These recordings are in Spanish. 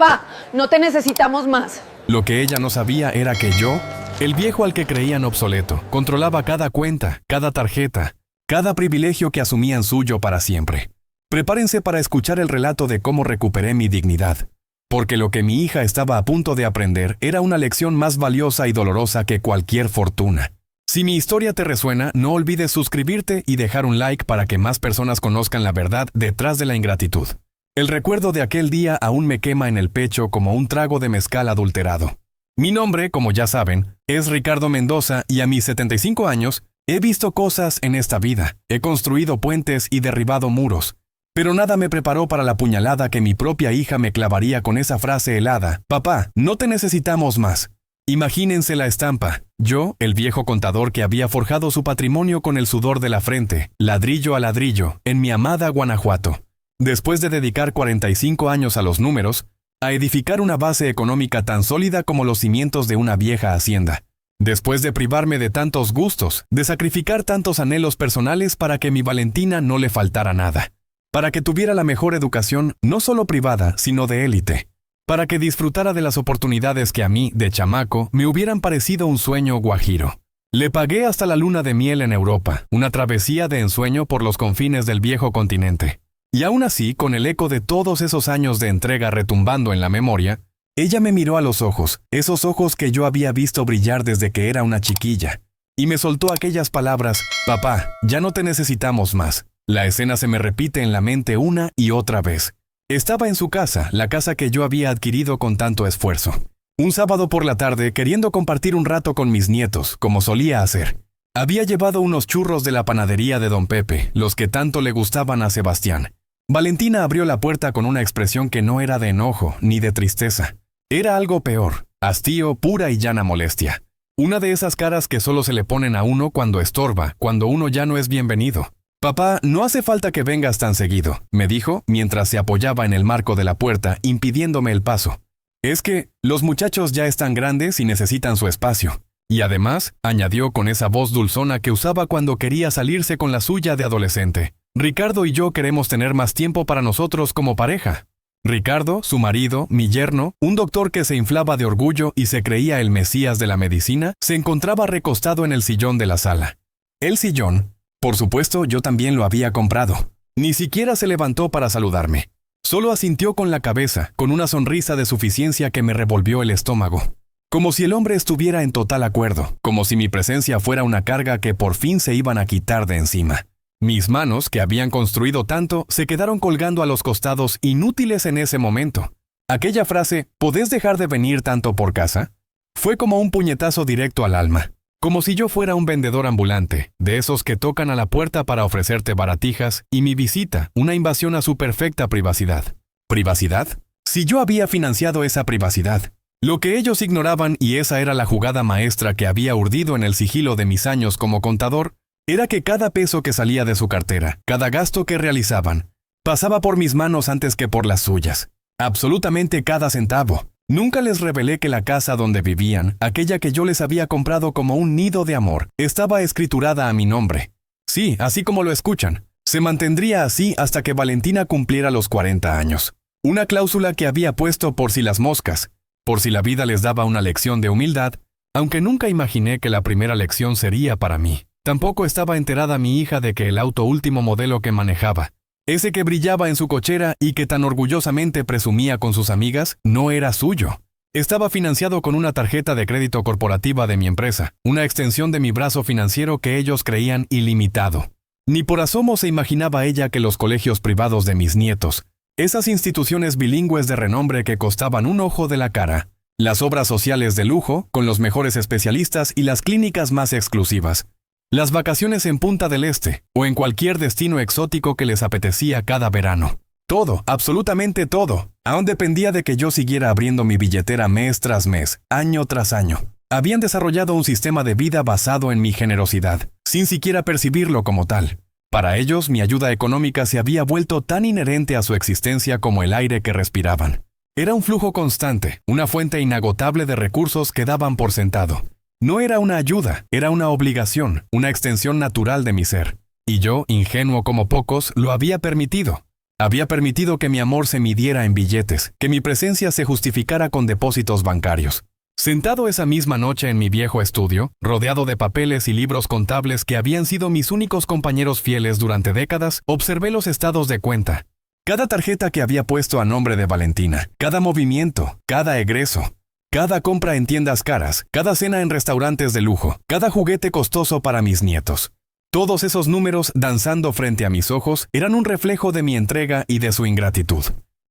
Papá, no te necesitamos más. Lo que ella no sabía era que yo, el viejo al que creían obsoleto, controlaba cada cuenta, cada tarjeta, cada privilegio que asumían suyo para siempre. Prepárense para escuchar el relato de cómo recuperé mi dignidad, porque lo que mi hija estaba a punto de aprender era una lección más valiosa y dolorosa que cualquier fortuna. Si mi historia te resuena, no olvides suscribirte y dejar un like para que más personas conozcan la verdad detrás de la ingratitud. El recuerdo de aquel día aún me quema en el pecho como un trago de mezcal adulterado. Mi nombre, como ya saben, es Ricardo Mendoza y a mis 75 años he visto cosas en esta vida. He construido puentes y derribado muros. Pero nada me preparó para la puñalada que mi propia hija me clavaría con esa frase helada: «Papá, no te necesitamos más». Imagínense la estampa. Yo, el viejo contador que había forjado su patrimonio con el sudor de la frente, ladrillo a ladrillo, en mi amada Guanajuato. Después de dedicar 45 años a los números, a edificar una base económica tan sólida como los cimientos de una vieja hacienda. Después de privarme de tantos gustos, de sacrificar tantos anhelos personales para que mi Valentina no le faltara nada. Para que tuviera la mejor educación, no solo privada, sino de élite. Para que disfrutara de las oportunidades que a mí, de chamaco, me hubieran parecido un sueño guajiro. Le pagué hasta la luna de miel en Europa, una travesía de ensueño por los confines del viejo continente. Y aún así, con el eco de todos esos años de entrega retumbando en la memoria, ella me miró a los ojos, esos ojos que yo había visto brillar desde que era una chiquilla, y me soltó aquellas palabras: «Papá, ya no te necesitamos más». La escena se me repite en la mente una y otra vez. Estaba en su casa, la casa que yo había adquirido con tanto esfuerzo. Un sábado por la tarde, queriendo compartir un rato con mis nietos, como solía hacer. Había llevado unos churros de la panadería de don Pepe, los que tanto le gustaban a Sebastián. Valentina abrió la puerta con una expresión que no era de enojo ni de tristeza. Era algo peor, hastío, pura y llana molestia. Una de esas caras que solo se le ponen a uno cuando estorba, cuando uno ya no es bienvenido. «Papá, no hace falta que vengas tan seguido», me dijo, mientras se apoyaba en el marco de la puerta, impidiéndome el paso. «Es que los muchachos ya están grandes y necesitan su espacio». Y además, añadió con esa voz dulzona que usaba cuando quería salirse con la suya de adolescente: «Ricardo y yo queremos tener más tiempo para nosotros como pareja». Ricardo, su marido, mi yerno, un doctor que se inflaba de orgullo y se creía el mesías de la medicina, se encontraba recostado en el sillón de la sala. El sillón, por supuesto, yo también lo había comprado. Ni siquiera se levantó para saludarme. Solo asintió con la cabeza, con una sonrisa de suficiencia que me revolvió el estómago. Como si el hombre estuviera en total acuerdo, como si mi presencia fuera una carga que por fin se iban a quitar de encima. Mis manos, que habían construido tanto, se quedaron colgando a los costados, inútiles en ese momento. Aquella frase: «¿Podés dejar de venir tanto por casa?», fue como un puñetazo directo al alma. Como si yo fuera un vendedor ambulante, de esos que tocan a la puerta para ofrecerte baratijas, y mi visita, una invasión a su perfecta privacidad. ¿Privacidad? Si yo había financiado esa privacidad. Lo que ellos ignoraban, y esa era la jugada maestra que había urdido en el sigilo de mis años como contador, era que cada peso que salía de su cartera, cada gasto que realizaban, pasaba por mis manos antes que por las suyas. Absolutamente cada centavo. Nunca les revelé que la casa donde vivían, aquella que yo les había comprado como un nido de amor, estaba escriturada a mi nombre. Sí, así como lo escuchan. Se mantendría así hasta que Valentina cumpliera los 40 años. Una cláusula que había puesto por si las moscas, por si la vida les daba una lección de humildad, aunque nunca imaginé que la primera lección sería para mí. Tampoco estaba enterada mi hija de que el auto último modelo que manejaba, ese que brillaba en su cochera y que tan orgullosamente presumía con sus amigas, no era suyo. Estaba financiado con una tarjeta de crédito corporativa de mi empresa, una extensión de mi brazo financiero que ellos creían ilimitado. Ni por asomo se imaginaba ella que los colegios privados de mis nietos, esas instituciones bilingües de renombre que costaban un ojo de la cara, las obras sociales de lujo, con los mejores especialistas y las clínicas más exclusivas, las vacaciones en Punta del Este o en cualquier destino exótico que les apetecía cada verano. Todo, absolutamente todo, aún dependía de que yo siguiera abriendo mi billetera mes tras mes, año tras año. Habían desarrollado un sistema de vida basado en mi generosidad, sin siquiera percibirlo como tal. Para ellos, mi ayuda económica se había vuelto tan inherente a su existencia como el aire que respiraban. Era un flujo constante, una fuente inagotable de recursos que daban por sentado. No era una ayuda, era una obligación, una extensión natural de mi ser. Y yo, ingenuo como pocos, lo había permitido. Había permitido que mi amor se midiera en billetes, que mi presencia se justificara con depósitos bancarios. Sentado esa misma noche en mi viejo estudio, rodeado de papeles y libros contables que habían sido mis únicos compañeros fieles durante décadas, observé los estados de cuenta. Cada tarjeta que había puesto a nombre de Valentina, cada movimiento, cada egreso, cada compra en tiendas caras, cada cena en restaurantes de lujo, cada juguete costoso para mis nietos. Todos esos números danzando frente a mis ojos eran un reflejo de mi entrega y de su ingratitud.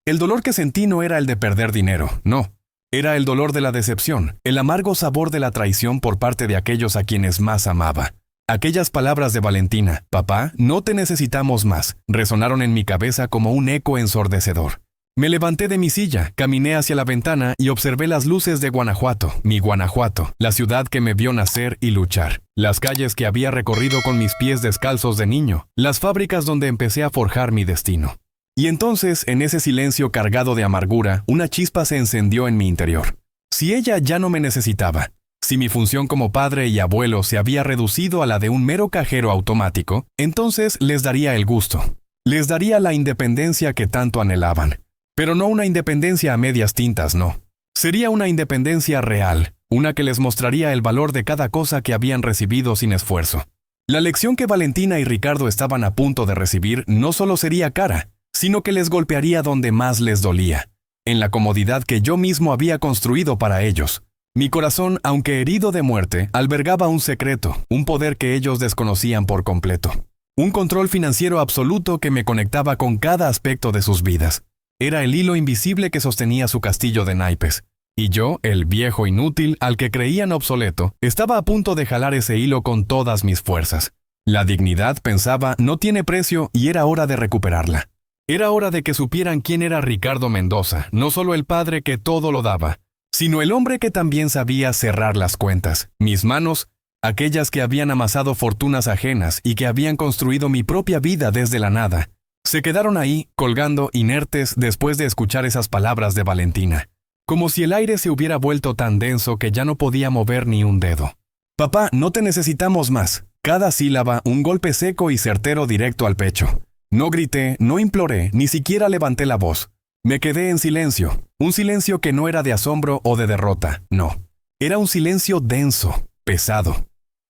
El dolor que sentí no era el de perder dinero, no. Era el dolor de la decepción, el amargo sabor de la traición por parte de aquellos a quienes más amaba. Aquellas palabras de Valentina, papá, no te necesitamos más, resonaron en mi cabeza como un eco ensordecedor. Me levanté de mi silla, caminé hacia la ventana y observé las luces de Guanajuato, mi Guanajuato, la ciudad que me vio nacer y luchar. Las calles que había recorrido con mis pies descalzos de niño, las fábricas donde empecé a forjar mi destino. Y entonces, en ese silencio cargado de amargura, una chispa se encendió en mi interior. Si ella ya no me necesitaba, si mi función como padre y abuelo se había reducido a la de un mero cajero automático, entonces les daría el gusto. Les daría la independencia que tanto anhelaban. Pero no una independencia a medias tintas, no. Sería una independencia real, una que les mostraría el valor de cada cosa que habían recibido sin esfuerzo. La lección que Valentina y Ricardo estaban a punto de recibir no solo sería cara, sino que les golpearía donde más les dolía, en la comodidad que yo mismo había construido para ellos. Mi corazón, aunque herido de muerte, albergaba un secreto, un poder que ellos desconocían por completo. Un control financiero absoluto que me conectaba con cada aspecto de sus vidas. Era el hilo invisible que sostenía su castillo de naipes. Y yo, el viejo inútil al que creían obsoleto, estaba a punto de jalar ese hilo con todas mis fuerzas. La dignidad, pensaba, no tiene precio y era hora de recuperarla. Era hora de que supieran quién era Ricardo Mendoza, no solo el padre que todo lo daba, sino el hombre que también sabía cerrar las cuentas. Mis manos, aquellas que habían amasado fortunas ajenas y que habían construido mi propia vida desde la nada, se quedaron ahí, colgando inertes después de escuchar esas palabras de Valentina, como si el aire se hubiera vuelto tan denso que ya no podía mover ni un dedo. Papá, no te necesitamos más. Cada sílaba, un golpe seco y certero directo al pecho. No grité, no imploré, ni siquiera levanté la voz. Me quedé en silencio, un silencio que no era de asombro o de derrota, no. Era un silencio denso, pesado.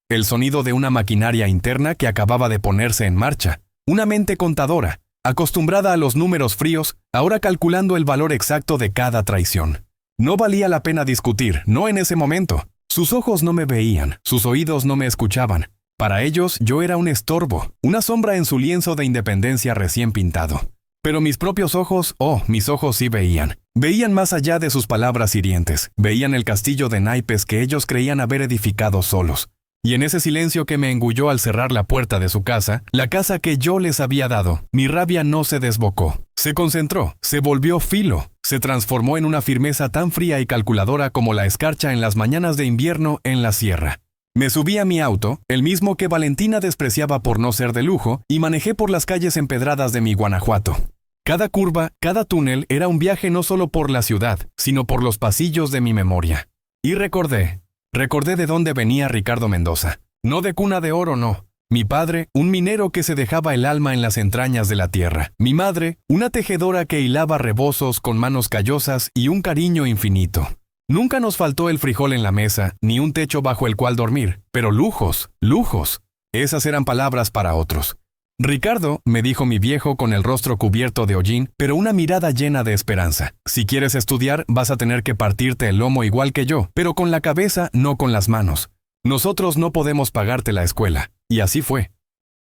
El sonido de una maquinaria interna que acababa de ponerse en marcha. Una mente contadora, acostumbrada a los números fríos, ahora calculando el valor exacto de cada traición. No valía la pena discutir, no en ese momento. Sus ojos no me veían, sus oídos no me escuchaban. Para ellos yo era un estorbo, una sombra en su lienzo de independencia recién pintado. Pero mis propios ojos, mis ojos sí veían. Veían más allá de sus palabras hirientes. Veían el castillo de naipes que ellos creían haber edificado solos. Y en ese silencio que me engulló al cerrar la puerta de su casa, la casa que yo les había dado, mi rabia no se desbocó. Se concentró, se volvió filo, se transformó en una firmeza tan fría y calculadora como la escarcha en las mañanas de invierno en la sierra. Me subí a mi auto, el mismo que Valentina despreciaba por no ser de lujo, y manejé por las calles empedradas de mi Guanajuato. Cada curva, cada túnel era un viaje no solo por la ciudad, sino por los pasillos de mi memoria. Y recordé de dónde venía Ricardo Mendoza. No de cuna de oro, no. Mi padre, un minero que se dejaba el alma en las entrañas de la tierra. Mi madre, una tejedora que hilaba rebozos con manos callosas y un cariño infinito. Nunca nos faltó el frijol en la mesa, ni un techo bajo el cual dormir, pero lujos, lujos. Esas eran palabras para otros. Ricardo, me dijo mi viejo con el rostro cubierto de hollín, pero una mirada llena de esperanza. Si quieres estudiar, vas a tener que partirte el lomo igual que yo, pero con la cabeza, no con las manos. Nosotros no podemos pagarte la escuela. Y así fue.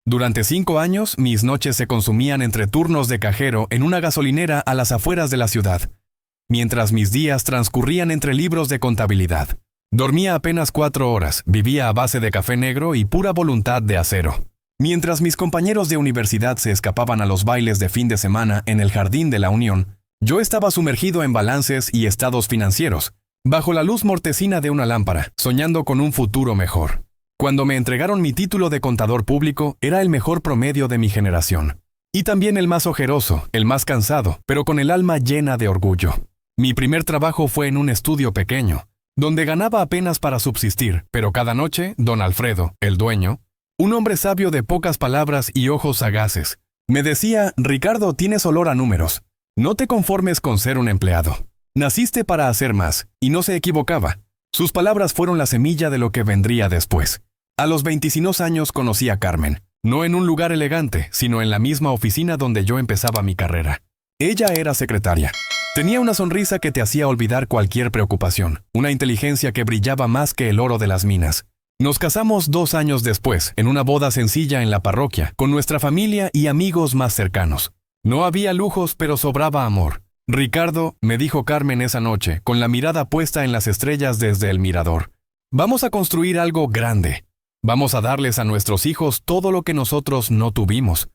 Durante 5 años, mis noches se consumían entre turnos de cajero en una gasolinera a las afueras de la ciudad, mientras mis días transcurrían entre libros de contabilidad. Dormía apenas 4 horas, vivía a base de café negro y pura voluntad de acero. Mientras mis compañeros de universidad se escapaban a los bailes de fin de semana en el Jardín de la Unión, yo estaba sumergido en balances y estados financieros, bajo la luz mortecina de una lámpara, soñando con un futuro mejor. Cuando me entregaron mi título de contador público, era el mejor promedio de mi generación. Y también el más ojeroso, el más cansado, pero con el alma llena de orgullo. Mi primer trabajo fue en un estudio pequeño, donde ganaba apenas para subsistir, pero cada noche, don Alfredo, el dueño, un hombre sabio de pocas palabras y ojos sagaces, Me decía, Ricardo, tienes olor a números. No te conformes con ser un empleado. Naciste para hacer más, y no se equivocaba. Sus palabras fueron la semilla de lo que vendría después. A los 22 años conocí a Carmen, no en un lugar elegante, sino en la misma oficina donde yo empezaba mi carrera. Ella era secretaria. Tenía una sonrisa que te hacía olvidar cualquier preocupación, una inteligencia que brillaba más que el oro de las minas. Nos casamos 2 años después, en una boda sencilla en la parroquia, con nuestra familia y amigos más cercanos. No había lujos, pero sobraba amor. Ricardo, me dijo Carmen esa noche, con la mirada puesta en las estrellas desde el mirador. Vamos a construir algo grande. Vamos a darles a nuestros hijos todo lo que nosotros no tuvimos.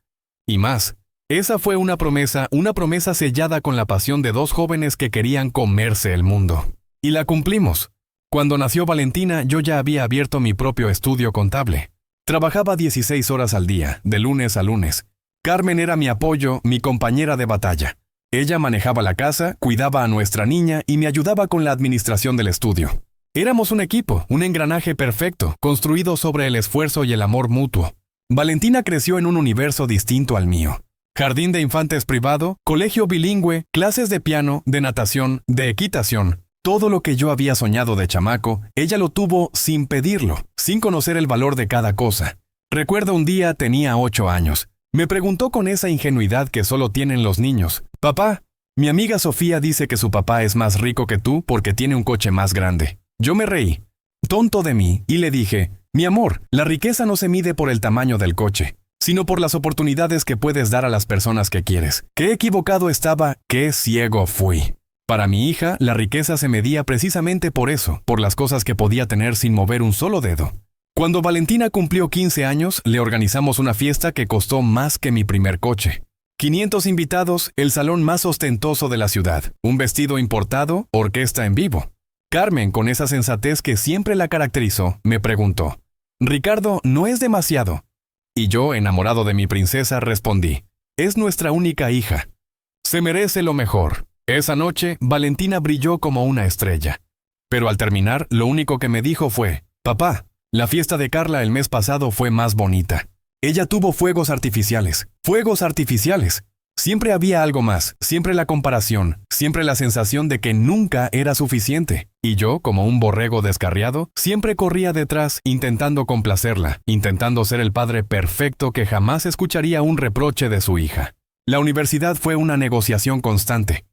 Y más. Esa fue una promesa sellada con la pasión de 2 jóvenes que querían comerse el mundo. Y la cumplimos. Cuando nació Valentina, yo ya había abierto mi propio estudio contable. Trabajaba 16 horas al día, de lunes a lunes. Carmen era mi apoyo, mi compañera de batalla. Ella manejaba la casa, cuidaba a nuestra niña y me ayudaba con la administración del estudio. Éramos un equipo, un engranaje perfecto, construido sobre el esfuerzo y el amor mutuo. Valentina creció en un universo distinto al mío. Jardín de infantes privado, colegio bilingüe, clases de piano, de natación, de equitación. Todo lo que yo había soñado de chamaco, ella lo tuvo sin pedirlo, sin conocer el valor de cada cosa. Recuerdo un día tenía 8 años. Me preguntó con esa ingenuidad que solo tienen los niños. Papá, mi amiga Sofía dice que su papá es más rico que tú porque tiene un coche más grande. Yo me reí, tonto de mí, y le dije, mi amor, la riqueza no se mide por el tamaño del coche, sino por las oportunidades que puedes dar a las personas que quieres. Qué equivocado estaba, qué ciego fui. Para mi hija, la riqueza se medía precisamente por eso, por las cosas que podía tener sin mover un solo dedo. Cuando Valentina cumplió 15 años, le organizamos una fiesta que costó más que mi primer coche. 500 invitados, el salón más ostentoso de la ciudad, un vestido importado, orquesta en vivo. Carmen, con esa sensatez que siempre la caracterizó, me preguntó, «Ricardo, ¿no es demasiado?» Y yo, enamorado de mi princesa, respondí, «Es nuestra única hija. Se merece lo mejor». Esa noche, Valentina brilló como una estrella. Pero al terminar, lo único que me dijo fue, «Papá, la fiesta de Carla el mes pasado fue más bonita. Ella tuvo fuegos artificiales. ¡Fuegos artificiales! Siempre había algo más, siempre la comparación, siempre la sensación de que nunca era suficiente. Y yo, como un borrego descarriado, siempre corría detrás intentando complacerla, intentando ser el padre perfecto que jamás escucharía un reproche de su hija. La universidad fue una negociación constante.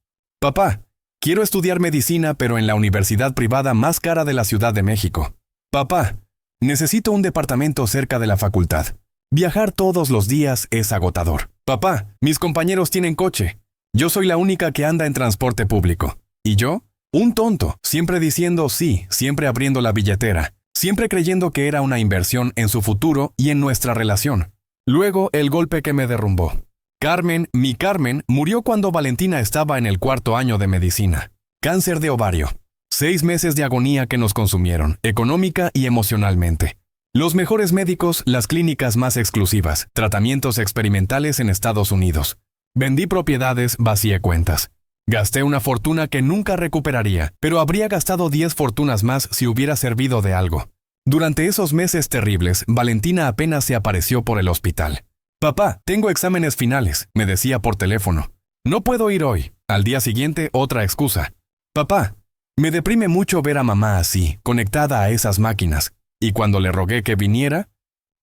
Papá, quiero estudiar medicina pero en la universidad privada más cara de la Ciudad de México. Papá, necesito un departamento cerca de la facultad. Viajar todos los días es agotador. Papá, mis compañeros tienen coche. Yo soy la única que anda en transporte público. ¿Y yo? Un tonto, siempre diciendo sí, siempre abriendo la billetera, siempre creyendo que era una inversión en su futuro y en nuestra relación. Luego, el golpe que me derrumbó. Carmen, mi Carmen, murió cuando Valentina estaba en el 4º año de medicina. Cáncer de ovario. 6 meses de agonía que nos consumieron, económica y emocionalmente. Los mejores médicos, las clínicas más exclusivas, tratamientos experimentales en Estados Unidos. Vendí propiedades, vacié cuentas. Gasté una fortuna que nunca recuperaría, pero habría gastado 10 fortunas más si hubiera servido de algo. Durante esos meses terribles, Valentina apenas se apareció por el hospital. «Papá, tengo exámenes finales», me decía por teléfono. «No puedo ir hoy». Al día siguiente, otra excusa. «Papá, me deprime mucho ver a mamá así, conectada a esas máquinas». Y cuando le rogué que viniera,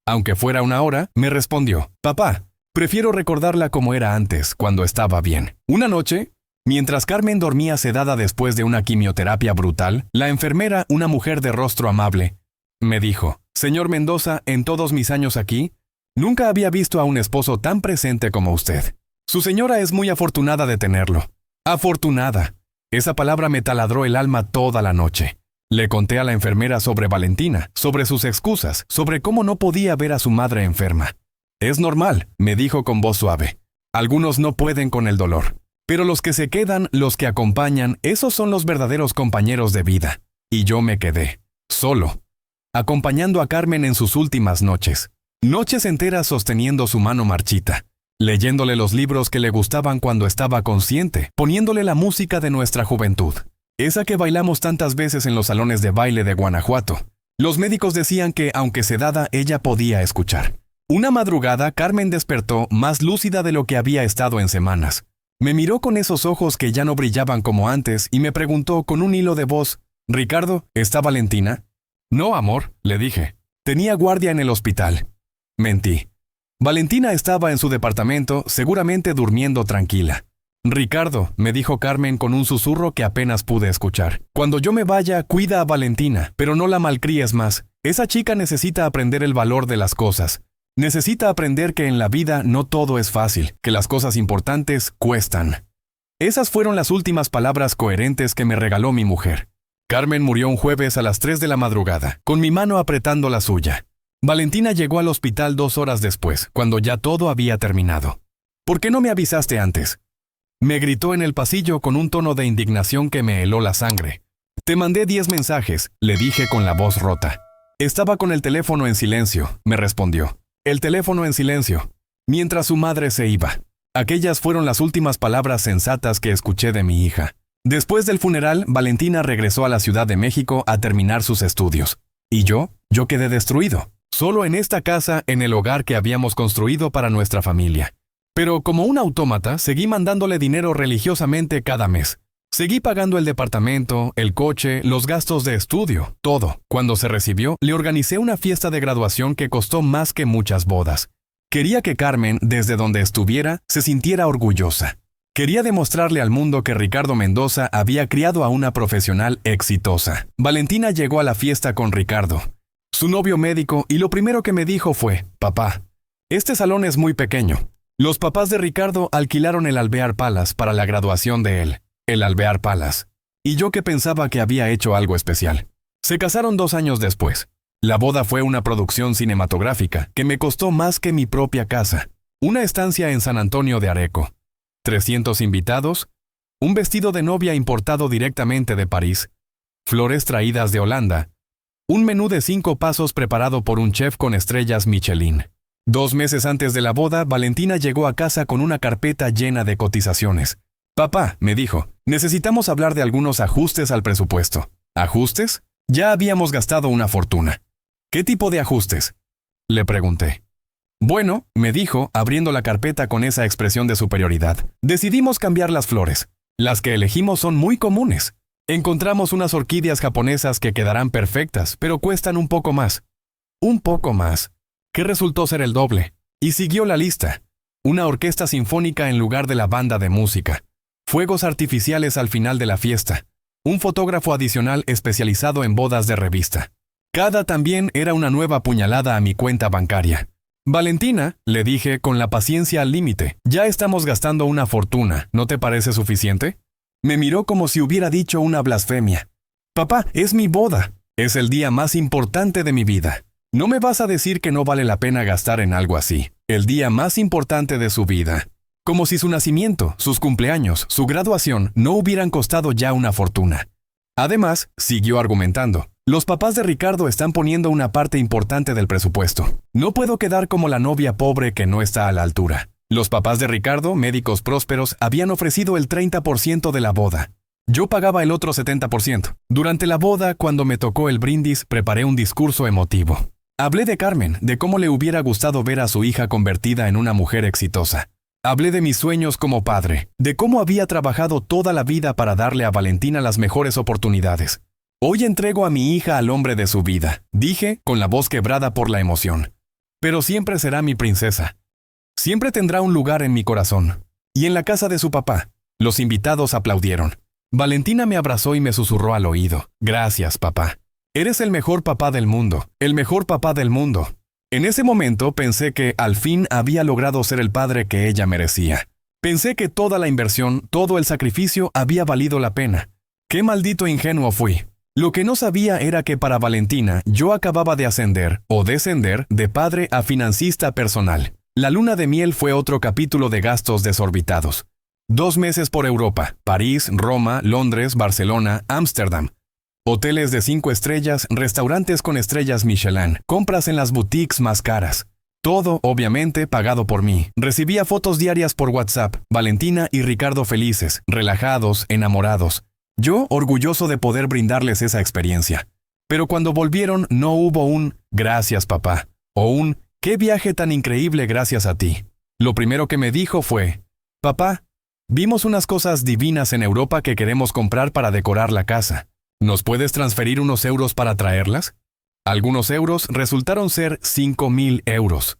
aunque fuera 1 hora, me respondió, «Papá, prefiero recordarla como era antes, cuando estaba bien». Una noche, mientras Carmen dormía sedada después de una quimioterapia brutal, la enfermera, una mujer de rostro amable, me dijo, «Señor Mendoza, en todos mis años aquí, nunca había visto a un esposo tan presente como usted. Su señora es muy afortunada de tenerlo». Afortunada. Esa palabra me taladró el alma toda la noche. Le conté a la enfermera sobre Valentina, sobre sus excusas, sobre cómo no podía ver a su madre enferma. «Es normal», me dijo con voz suave. «Algunos no pueden con el dolor. Pero los que se quedan, los que acompañan, esos son los verdaderos compañeros de vida». Y yo me quedé, solo, acompañando a Carmen en sus últimas noches. Noches enteras sosteniendo su mano marchita, leyéndole los libros que le gustaban cuando estaba consciente, poniéndole la música de nuestra juventud. Esa que bailamos tantas veces en los salones de baile de Guanajuato. Los médicos decían que, aunque sedada, ella podía escuchar. Una madrugada, Carmen despertó más lúcida de lo que había estado en semanas. Me miró con esos ojos que ya no brillaban como antes y me preguntó con un hilo de voz, «Ricardo, ¿está Valentina?» «No, amor», le dije. «Tenía guardia en el hospital». Mentí. Valentina estaba en su departamento, seguramente durmiendo tranquila. «Ricardo», me dijo Carmen con un susurro que apenas pude escuchar. «Cuando yo me vaya, cuida a Valentina, pero no la malcríes más. Esa chica necesita aprender el valor de las cosas. Necesita aprender que en la vida no todo es fácil, que las cosas importantes cuestan». Esas fueron las últimas palabras coherentes que me regaló mi mujer. Carmen murió un jueves a las 3 de la madrugada, con mi mano apretando la suya. Valentina llegó al hospital 2 horas después, cuando ya todo había terminado. «¿Por qué no me avisaste antes?», me gritó en el pasillo con un tono de indignación que me heló la sangre. «Te mandé 10 mensajes», le dije con la voz rota. «Estaba con el teléfono en silencio», me respondió. «El teléfono en silencio», mientras su madre se iba. Aquellas fueron las últimas palabras sensatas que escuché de mi hija. Después del funeral, Valentina regresó a la Ciudad de México a terminar sus estudios. ¿Y yo quedé destruido. Solo en esta casa, en el hogar que habíamos construido para nuestra familia. Pero como un autómata, seguí mandándole dinero religiosamente cada mes. Seguí pagando el departamento, el coche, los gastos de estudio, todo. Cuando se recibió, le organicé una fiesta de graduación que costó más que muchas bodas. Quería que Carmen, desde donde estuviera, se sintiera orgullosa. Quería demostrarle al mundo que Ricardo Mendoza había criado a una profesional exitosa. Valentina llegó a la fiesta con Ricardo, su novio médico, y lo primero que me dijo fue, «Papá, este salón es muy pequeño». Los papás de Ricardo alquilaron el Alvear Palace para la graduación de él. El Alvear Palace. Y yo que pensaba que había hecho algo especial. Se casaron 2 años después. La boda fue una producción cinematográfica que me costó más que mi propia casa. Una estancia en San Antonio de Areco. 300 invitados, un vestido de novia importado directamente de París, flores traídas de Holanda, un menú de 5 pasos preparado por un chef con estrellas Michelin. 2 meses antes de la boda, Valentina llegó a casa con una carpeta llena de cotizaciones. «Papá», me dijo, «necesitamos hablar de algunos ajustes al presupuesto». ¿Ajustes? Ya habíamos gastado una fortuna. «¿Qué tipo de ajustes?», le pregunté. «Bueno», me dijo, abriendo la carpeta con esa expresión de superioridad, «decidimos cambiar las flores. Las que elegimos son muy comunes. Encontramos unas orquídeas japonesas que quedarán perfectas, pero cuestan un poco más». Un poco más, que resultó ser el doble. Y siguió la lista. Una orquesta sinfónica en lugar de la banda de música. Fuegos artificiales al final de la fiesta. Un fotógrafo adicional especializado en bodas de revista. Cada también era una nueva puñalada a mi cuenta bancaria. «Valentina», le dije con la paciencia al límite, «ya estamos gastando una fortuna, ¿no te parece suficiente?». Me miró como si hubiera dicho una blasfemia. «Papá, es mi boda. Es el día más importante de mi vida. No me vas a decir que no vale la pena gastar en algo así. El día más importante de su vida». Como si su nacimiento, sus cumpleaños, su graduación no hubieran costado ya una fortuna. Además, siguió argumentando, «los papás de Ricardo están poniendo una parte importante del presupuesto. No puedo quedar como la novia pobre que no está a la altura». Los papás de Ricardo, médicos prósperos, habían ofrecido el 30% de la boda. Yo pagaba el otro 70%. Durante la boda, cuando me tocó el brindis, preparé un discurso emotivo. Hablé de Carmen, de cómo le hubiera gustado ver a su hija convertida en una mujer exitosa. Hablé de mis sueños como padre, de cómo había trabajado toda la vida para darle a Valentina las mejores oportunidades. «Hoy entrego a mi hija al hombre de su vida», dije con la voz quebrada por la emoción. «Pero siempre será mi princesa. Siempre tendrá un lugar en mi corazón». Y en la casa de su papá, los invitados aplaudieron. Valentina me abrazó y me susurró al oído, «Gracias, papá. Eres el mejor papá del mundo, el mejor papá del mundo». En ese momento pensé que al fin había logrado ser el padre que ella merecía. Pensé que toda la inversión, todo el sacrificio había valido la pena. ¡Qué maldito ingenuo fui! Lo que no sabía era que para Valentina yo acababa de ascender o descender de padre a financista personal. La luna de miel fue otro capítulo de gastos desorbitados. 2 meses por Europa, París, Roma, Londres, Barcelona, Ámsterdam. Hoteles de 5 estrellas, restaurantes con estrellas Michelin, compras en las boutiques más caras. Todo, obviamente, pagado por mí. Recibía fotos diarias por WhatsApp, Valentina y Ricardo felices, relajados, enamorados. Yo, orgulloso de poder brindarles esa experiencia. Pero cuando volvieron no hubo un «gracias, papá» o un ¡Qué viaje tan increíble gracias a ti! Lo primero que me dijo fue, papá, vimos unas cosas divinas en Europa que queremos comprar para decorar la casa. ¿Nos puedes transferir unos euros para traerlas? Algunos euros resultaron ser 5.000 euros.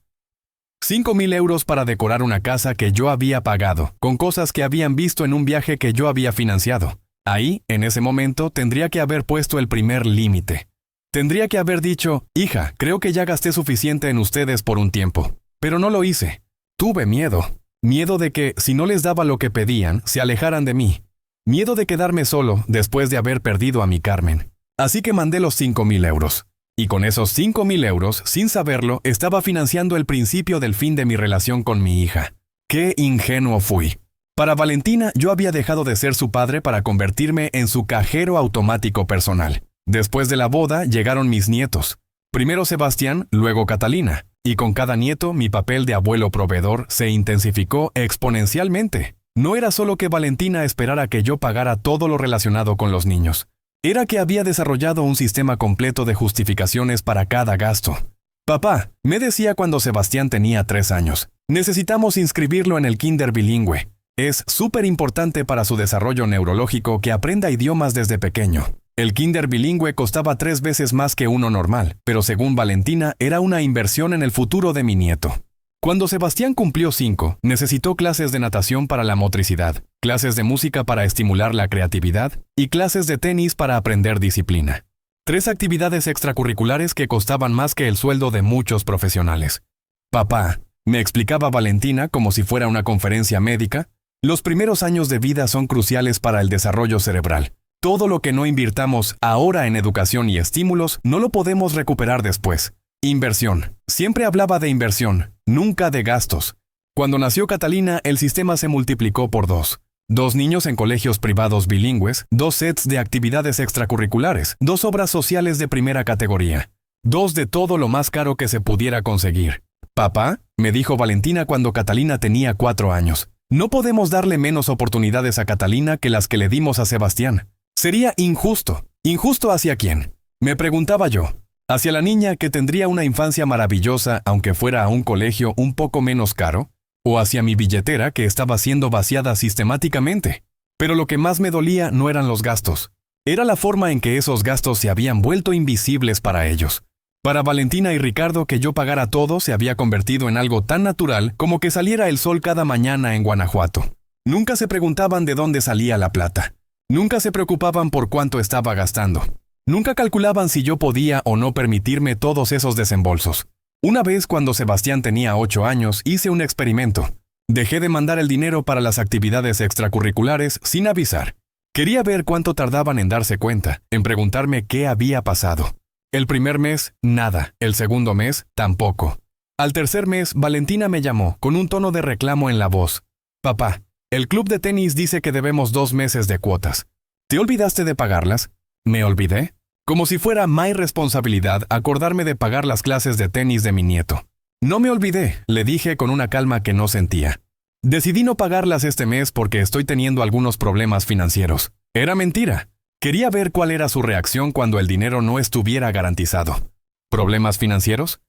5.000 euros para decorar una casa que yo había pagado, con cosas que habían visto en un viaje que yo había financiado. Ahí, en ese momento, tendría que haber puesto el primer límite. Tendría que haber dicho, hija, creo que ya gasté suficiente en ustedes por un tiempo. Pero no lo hice. Tuve miedo. Miedo de que, si no les daba lo que pedían, se alejaran de mí. Miedo de quedarme solo después de haber perdido a mi Carmen. Así que mandé los 5.000 euros. Y con esos 5.000 euros, sin saberlo, estaba financiando el principio del fin de mi relación con mi hija. ¡Qué ingenuo fui! Para Valentina, yo había dejado de ser su padre para convertirme en su cajero automático personal. Después de la boda, llegaron mis nietos. Primero Sebastián, luego Catalina. Y con cada nieto, mi papel de abuelo proveedor se intensificó exponencialmente. No era solo que Valentina esperara que yo pagara todo lo relacionado con los niños. Era que había desarrollado un sistema completo de justificaciones para cada gasto. Papá, me decía cuando Sebastián tenía 3 años, necesitamos inscribirlo en el kinder bilingüe. Es súper importante para su desarrollo neurológico que aprenda idiomas desde pequeño. El kinder bilingüe costaba 3 veces más que uno normal, pero según Valentina era una inversión en el futuro de mi nieto. Cuando Sebastián cumplió 5, necesitó clases de natación para la motricidad, clases de música para estimular la creatividad y clases de tenis para aprender disciplina. 3 actividades extracurriculares que costaban más que el sueldo de muchos profesionales. Papá, me explicaba Valentina como si fuera una conferencia médica, los primeros años de vida son cruciales para el desarrollo cerebral. Todo lo que no invirtamos ahora en educación y estímulos no lo podemos recuperar después. Inversión. Siempre hablaba de inversión, nunca de gastos. Cuando nació Catalina, el sistema se multiplicó por 2. 2 niños en colegios privados bilingües, 2 sets de actividades extracurriculares, 2 obras sociales de primera categoría. 2 de todo lo más caro que se pudiera conseguir. Papá, me dijo Valentina cuando Catalina tenía 4 años. No podemos darle menos oportunidades a Catalina que las que le dimos a Sebastián. Sería injusto. ¿Injusto hacia quién? Me preguntaba yo. ¿Hacia la niña que tendría una infancia maravillosa aunque fuera a un colegio un poco menos caro? ¿O hacia mi billetera que estaba siendo vaciada sistemáticamente? Pero lo que más me dolía no eran los gastos. Era la forma en que esos gastos se habían vuelto invisibles para ellos. Para Valentina y Ricardo que yo pagara todo se había convertido en algo tan natural como que saliera el sol cada mañana en Guanajuato. Nunca se preguntaban de dónde salía la plata. Nunca se preocupaban por cuánto estaba gastando. Nunca calculaban si yo podía o no permitirme todos esos desembolsos. Una vez cuando Sebastián tenía 8 años hice un experimento. Dejé de mandar el dinero para las actividades extracurriculares sin avisar. Quería ver cuánto tardaban en darse cuenta, en preguntarme qué había pasado. El primer mes, nada. El segundo mes, tampoco. Al tercer mes, Valentina me llamó, con un tono de reclamo en la voz. Papá, el club de tenis dice que debemos 2 meses de cuotas. ¿Te olvidaste de pagarlas? ¿Me olvidé? Como si fuera mi responsabilidad acordarme de pagar las clases de tenis de mi nieto. No me olvidé, le dije con una calma que no sentía. Decidí no pagarlas este mes porque estoy teniendo algunos problemas financieros. Era mentira. Quería ver cuál era su reacción cuando el dinero no estuviera garantizado. ¿Problemas financieros?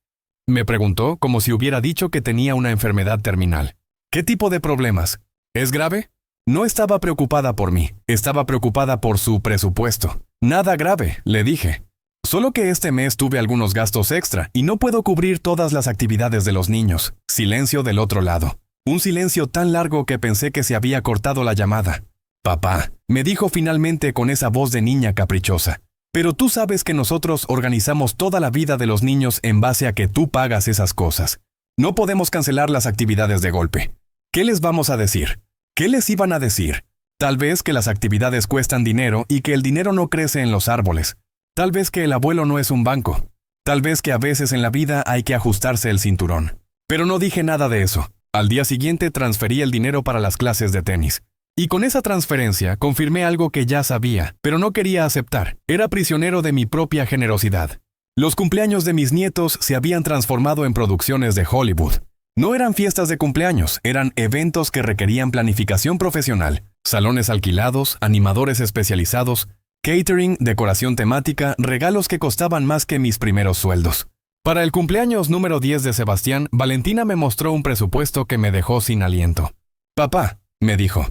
Me preguntó como si hubiera dicho que tenía una enfermedad terminal. ¿Qué tipo de problemas? ¿Es grave? No estaba preocupada por mí, estaba preocupada por su presupuesto. Nada grave, le dije. Solo que este mes tuve algunos gastos extra y no puedo cubrir todas las actividades de los niños. Silencio del otro lado. Un silencio tan largo que pensé que se había cortado la llamada. Papá, me dijo finalmente con esa voz de niña caprichosa. Pero tú sabes que nosotros organizamos toda la vida de los niños en base a que tú pagas esas cosas. No podemos cancelar las actividades de golpe. ¿Qué les vamos a decir? ¿Qué les iban a decir? Tal vez que las actividades cuestan dinero y que el dinero no crece en los árboles. Tal vez que el abuelo no es un banco. Tal vez que a veces en la vida hay que ajustarse el cinturón. Pero no dije nada de eso. Al día siguiente transferí el dinero para las clases de tenis. Y con esa transferencia confirmé algo que ya sabía, pero no quería aceptar. Era prisionero de mi propia generosidad. Los cumpleaños de mis nietos se habían transformado en producciones de Hollywood. No eran fiestas de cumpleaños, eran eventos que requerían planificación profesional, salones alquilados, animadores especializados, catering, decoración temática, regalos que costaban más que mis primeros sueldos. Para el cumpleaños número 10 de Sebastián, Valentina me mostró un presupuesto que me dejó sin aliento. Papá, me dijo,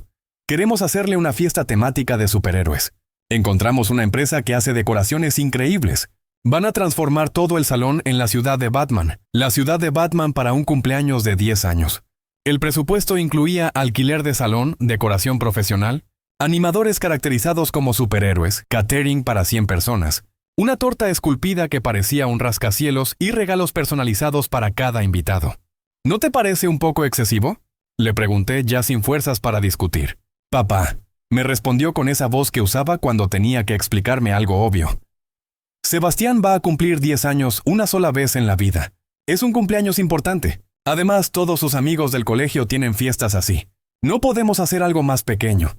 queremos hacerle una fiesta temática de superhéroes. Encontramos una empresa que hace decoraciones increíbles. Van a transformar todo el salón en la ciudad de Batman. La ciudad de Batman para un cumpleaños de 10 años. El presupuesto incluía alquiler de salón, decoración profesional, animadores caracterizados como superhéroes, catering para 100 personas, una torta esculpida que parecía un rascacielos y regalos personalizados para cada invitado. ¿No te parece un poco excesivo?, le pregunté ya sin fuerzas para discutir. Papá, me respondió con esa voz que usaba cuando tenía que explicarme algo obvio. Sebastián va a cumplir 10 años una sola vez en la vida. Es un cumpleaños importante. Además, todos sus amigos del colegio tienen fiestas así. No podemos hacer algo más pequeño.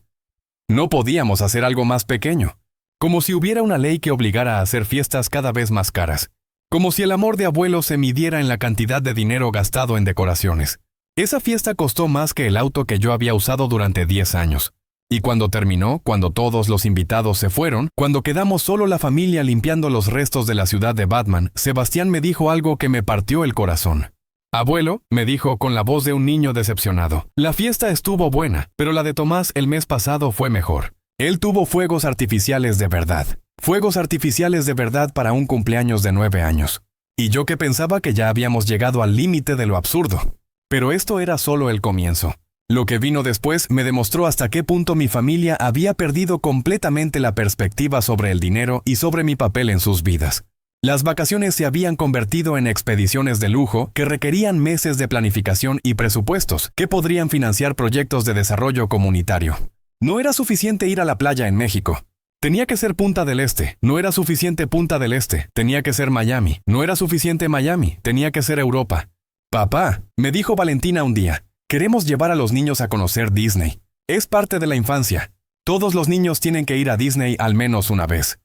No podíamos hacer algo más pequeño. Como si hubiera una ley que obligara a hacer fiestas cada vez más caras. Como si el amor de abuelo se midiera en la cantidad de dinero gastado en decoraciones. Esa fiesta costó más que el auto que yo había usado durante 10 años. Y cuando terminó, cuando todos los invitados se fueron, cuando quedamos solo la familia limpiando los restos de la ciudad de Batman, Sebastián me dijo algo que me partió el corazón. Abuelo, me dijo con la voz de un niño decepcionado, la fiesta estuvo buena, pero la de Tomás el mes pasado fue mejor. Él tuvo fuegos artificiales de verdad. Fuegos artificiales de verdad para un cumpleaños de 9 años. Y yo que pensaba que ya habíamos llegado al límite de lo absurdo. Pero esto era solo el comienzo. Lo que vino después me demostró hasta qué punto mi familia había perdido completamente la perspectiva sobre el dinero y sobre mi papel en sus vidas. Las vacaciones se habían convertido en expediciones de lujo que requerían meses de planificación y presupuestos que podrían financiar proyectos de desarrollo comunitario. No era suficiente ir a la playa en México. Tenía que ser Punta del Este. No era suficiente Punta del Este. Tenía que ser Miami. No era suficiente Miami. Tenía que ser Europa. Papá, me dijo Valentina un día, queremos llevar a los niños a conocer Disney. Es parte de la infancia. Todos los niños tienen que ir a Disney al menos una vez.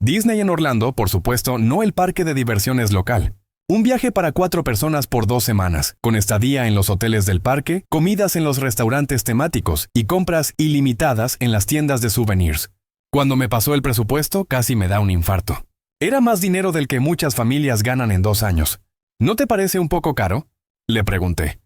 Disney en Orlando, por supuesto, no el parque de diversiones local. Un viaje para 4 personas por 2 semanas, con estadía en los hoteles del parque, comidas en los restaurantes temáticos y compras ilimitadas en las tiendas de souvenirs. Cuando me pasó el presupuesto, casi me da un infarto. Era más dinero del que muchas familias ganan en 2 años. ¿No te parece un poco caro?, le pregunté.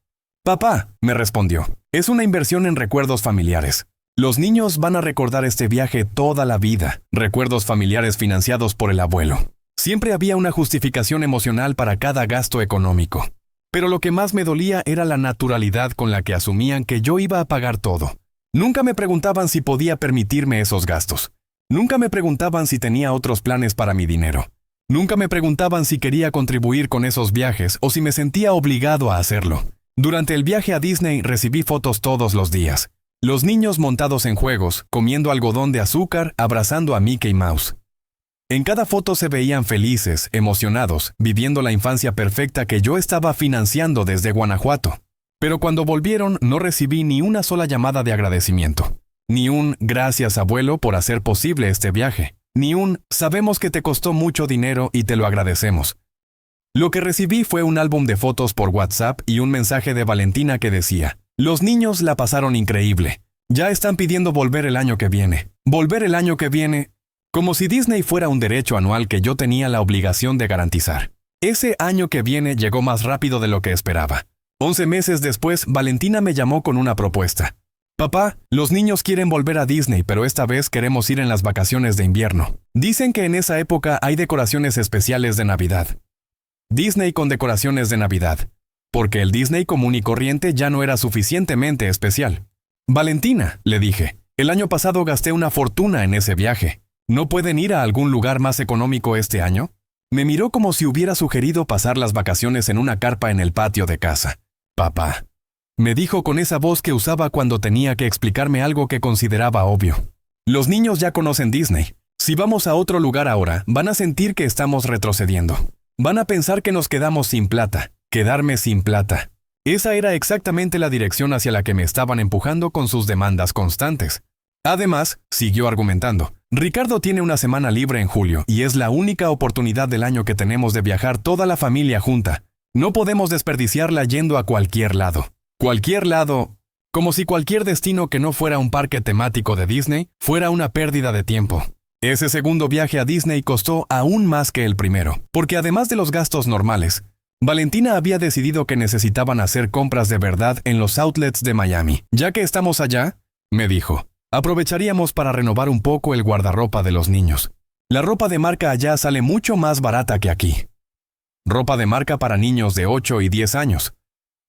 Papá, me respondió, es una inversión en recuerdos familiares. Los niños van a recordar este viaje toda la vida, recuerdos familiares financiados por el abuelo. Siempre había una justificación emocional para cada gasto económico. Pero lo que más me dolía era la naturalidad con la que asumían que yo iba a pagar todo. Nunca me preguntaban si podía permitirme esos gastos. Nunca me preguntaban si tenía otros planes para mi dinero. Nunca me preguntaban si quería contribuir con esos viajes o si me sentía obligado a hacerlo. Durante el viaje a Disney recibí fotos todos los días. Los niños montados en juegos, comiendo algodón de azúcar, abrazando a Mickey Mouse. En cada foto se veían felices, emocionados, viviendo la infancia perfecta que yo estaba financiando desde Guanajuato. Pero cuando volvieron no recibí ni una sola llamada de agradecimiento. Ni un gracias abuelo por hacer posible este viaje. Ni un sabemos que te costó mucho dinero y te lo agradecemos. Lo que recibí fue un álbum de fotos por WhatsApp y un mensaje de Valentina que decía, los niños la pasaron increíble. Ya están pidiendo volver el año que viene. Volver el año que viene. Como si Disney fuera un derecho anual que yo tenía la obligación de garantizar. Ese año que viene llegó más rápido de lo que esperaba. 11 meses después, Valentina me llamó con una propuesta. Papá, los niños quieren volver a Disney, pero esta vez queremos ir en las vacaciones de invierno. Dicen que en esa época hay decoraciones especiales de Navidad. Disney con decoraciones de Navidad. Porque el Disney común y corriente ya no era suficientemente especial. Valentina, le dije, el año pasado gasté una fortuna en ese viaje. ¿No pueden ir a algún lugar más económico este año? Me miró como si hubiera sugerido pasar las vacaciones en una carpa en el patio de casa. Papá, me dijo con esa voz que usaba cuando tenía que explicarme algo que consideraba obvio. Los niños ya conocen Disney. Si vamos a otro lugar ahora, van a sentir que estamos retrocediendo. Van a pensar que nos quedamos sin plata. Quedarme sin plata. Esa era exactamente la dirección hacia la que me estaban empujando con sus demandas constantes. Además, siguió argumentando, Ricardo tiene una semana libre en julio y es la única oportunidad del año que tenemos de viajar toda la familia junta. No podemos desperdiciarla yendo a cualquier lado. Cualquier lado, como si cualquier destino que no fuera un parque temático de Disney fuera una pérdida de tiempo. Ese segundo viaje a Disney costó aún más que el primero, porque además de los gastos normales, Valentina había decidido que necesitaban hacer compras de verdad en los outlets de Miami. Ya que estamos allá, me dijo, aprovecharíamos para renovar un poco el guardarropa de los niños. La ropa de marca allá sale mucho más barata que aquí. Ropa de marca para niños de 8 y 10 años.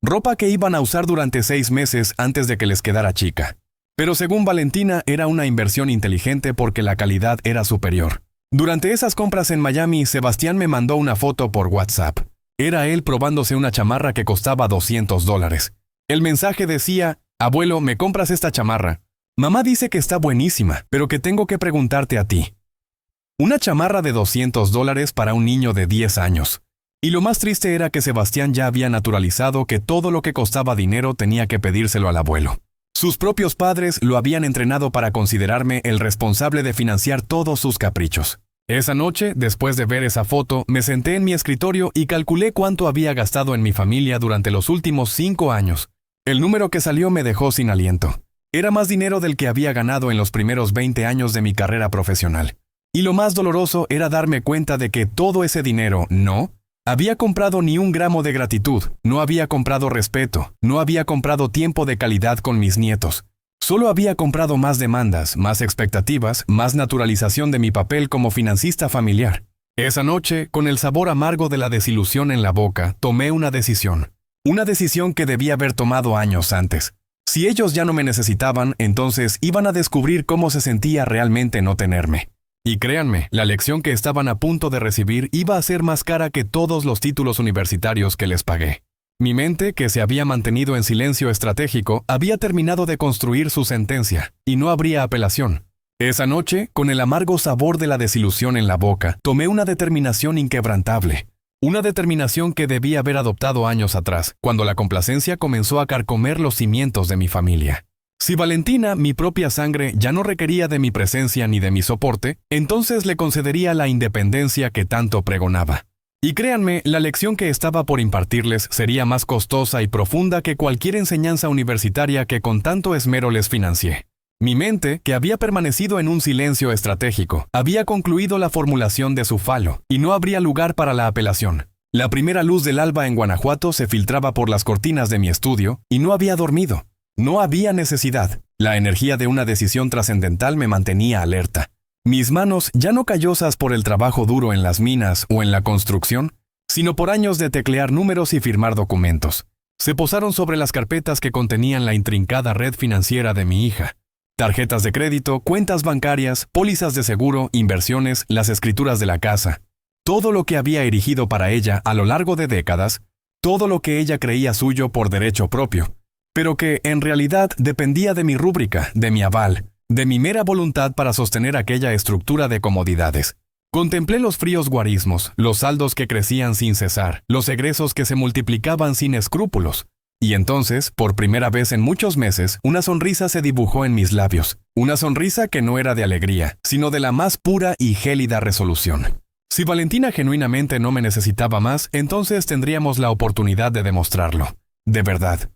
Ropa que iban a usar durante 6 meses antes de que les quedara chica. Pero según Valentina era una inversión inteligente porque la calidad era superior. Durante esas compras en Miami, Sebastián me mandó una foto por WhatsApp. Era él probándose una chamarra que costaba $200. El mensaje decía, abuelo, ¿me compras esta chamarra? Mamá dice que está buenísima, pero que tengo que preguntarte a ti. Una chamarra de $200 para un niño de 10 años. Y lo más triste era que Sebastián ya había naturalizado que todo lo que costaba dinero tenía que pedírselo al abuelo. Sus propios padres lo habían entrenado para considerarme el responsable de financiar todos sus caprichos. Esa noche, después de ver esa foto, me senté en mi escritorio y calculé cuánto había gastado en mi familia durante los últimos 5 años. El número que salió me dejó sin aliento. Era más dinero del que había ganado en los primeros 20 años de mi carrera profesional. Y lo más doloroso era darme cuenta de que todo ese dinero no había comprado ni un gramo de gratitud, no había comprado respeto, no había comprado tiempo de calidad con mis nietos. Solo había comprado más demandas, más expectativas, más naturalización de mi papel como financista familiar. Esa noche, con el sabor amargo de la desilusión en la boca, tomé una decisión. Una decisión que debía haber tomado años antes. Si ellos ya no me necesitaban, entonces iban a descubrir cómo se sentía realmente no tenerme. Y créanme, la lección que estaban a punto de recibir iba a ser más cara que todos los títulos universitarios que les pagué. Mi mente, que se había mantenido en silencio estratégico, había terminado de construir su sentencia, y no habría apelación. Esa noche, con el amargo sabor de la desilusión en la boca, tomé una determinación inquebrantable. Una determinación que debía haber adoptado años atrás, cuando la complacencia comenzó a carcomer los cimientos de mi familia. Si Valentina, mi propia sangre, ya no requería de mi presencia ni de mi soporte, entonces le concedería la independencia que tanto pregonaba. Y créanme, la lección que estaba por impartirles sería más costosa y profunda que cualquier enseñanza universitaria que con tanto esmero les financié. Mi mente, que había permanecido en un silencio estratégico, había concluido la formulación de su falo, y no habría lugar para la apelación. La primera luz del alba en Guanajuato se filtraba por las cortinas de mi estudio, y no había dormido. No había necesidad. La energía de una decisión trascendental me mantenía alerta. Mis manos, ya no callosas por el trabajo duro en las minas o en la construcción, sino por años de teclear números y firmar documentos, se posaron sobre las carpetas que contenían la intrincada red financiera de mi hija. Tarjetas de crédito, cuentas bancarias, pólizas de seguro, inversiones, las escrituras de la casa. Todo lo que había erigido para ella a lo largo de décadas, todo lo que ella creía suyo por derecho propio, pero que en realidad dependía de mi rúbrica, de mi aval, de mi mera voluntad para sostener aquella estructura de comodidades. Contemplé los fríos guarismos, los saldos que crecían sin cesar, los egresos que se multiplicaban sin escrúpulos. Y entonces, por primera vez en muchos meses, una sonrisa se dibujó en mis labios. Una sonrisa que no era de alegría, sino de la más pura y gélida resolución. Si Valentina genuinamente no me necesitaba más, entonces tendríamos la oportunidad de demostrarlo. De verdad.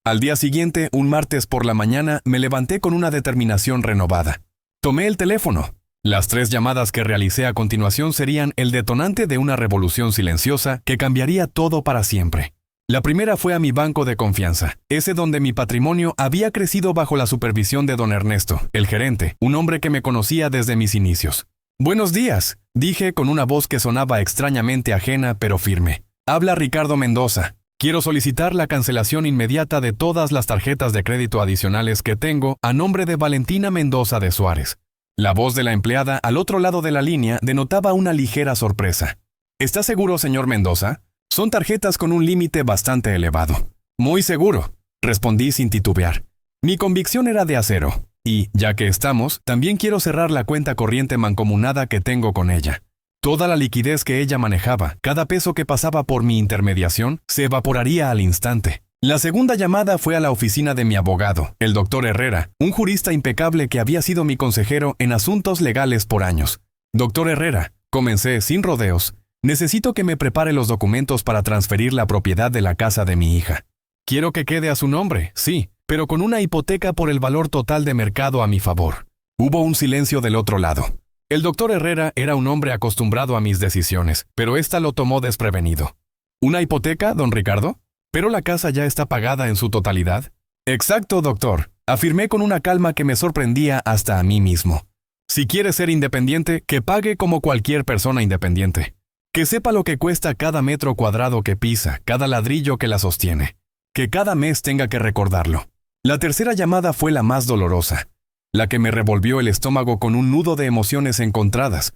Al día siguiente, un martes por la mañana, me levanté con una determinación renovada. Tomé el teléfono. Las 3 llamadas que realicé a continuación serían el detonante de una revolución silenciosa que cambiaría todo para siempre. La primera fue a mi banco de confianza, ese donde mi patrimonio había crecido bajo la supervisión de don Ernesto, el gerente, un hombre que me conocía desde mis inicios. «Buenos días», dije con una voz que sonaba extrañamente ajena pero firme. «Habla Ricardo Mendoza. Quiero solicitar la cancelación inmediata de todas las tarjetas de crédito adicionales que tengo a nombre de Valentina Mendoza de Suárez». La voz de la empleada al otro lado de la línea denotaba una ligera sorpresa. «¿Está seguro, señor Mendoza? Son tarjetas con un límite bastante elevado». «Muy seguro», respondí sin titubear. Mi convicción era de acero, y, ya que estamos, también quiero cerrar la cuenta corriente mancomunada que tengo con ella. Toda la liquidez que ella manejaba, cada peso que pasaba por mi intermediación, se evaporaría al instante. La segunda llamada fue a la oficina de mi abogado, el doctor Herrera, un jurista impecable que había sido mi consejero en asuntos legales por años. «Doctor Herrera», comencé sin rodeos, «necesito que me prepare los documentos para transferir la propiedad de la casa de mi hija. Quiero que quede a su nombre, sí, pero con una hipoteca por el valor total de mercado a mi favor». Hubo un silencio del otro lado. El doctor Herrera era un hombre acostumbrado a mis decisiones, pero ésta lo tomó desprevenido. ¿Una hipoteca, don Ricardo? ¿Pero la casa ya está pagada en su totalidad? Exacto, doctor, afirmé con una calma que me sorprendía hasta a mí mismo. Si quiere ser independiente, que pague como cualquier persona independiente. Que sepa lo que cuesta cada metro cuadrado que pisa, cada ladrillo que la sostiene. Que cada mes tenga que recordarlo. La tercera llamada fue la más dolorosa, la que me revolvió el estómago con un nudo de emociones encontradas,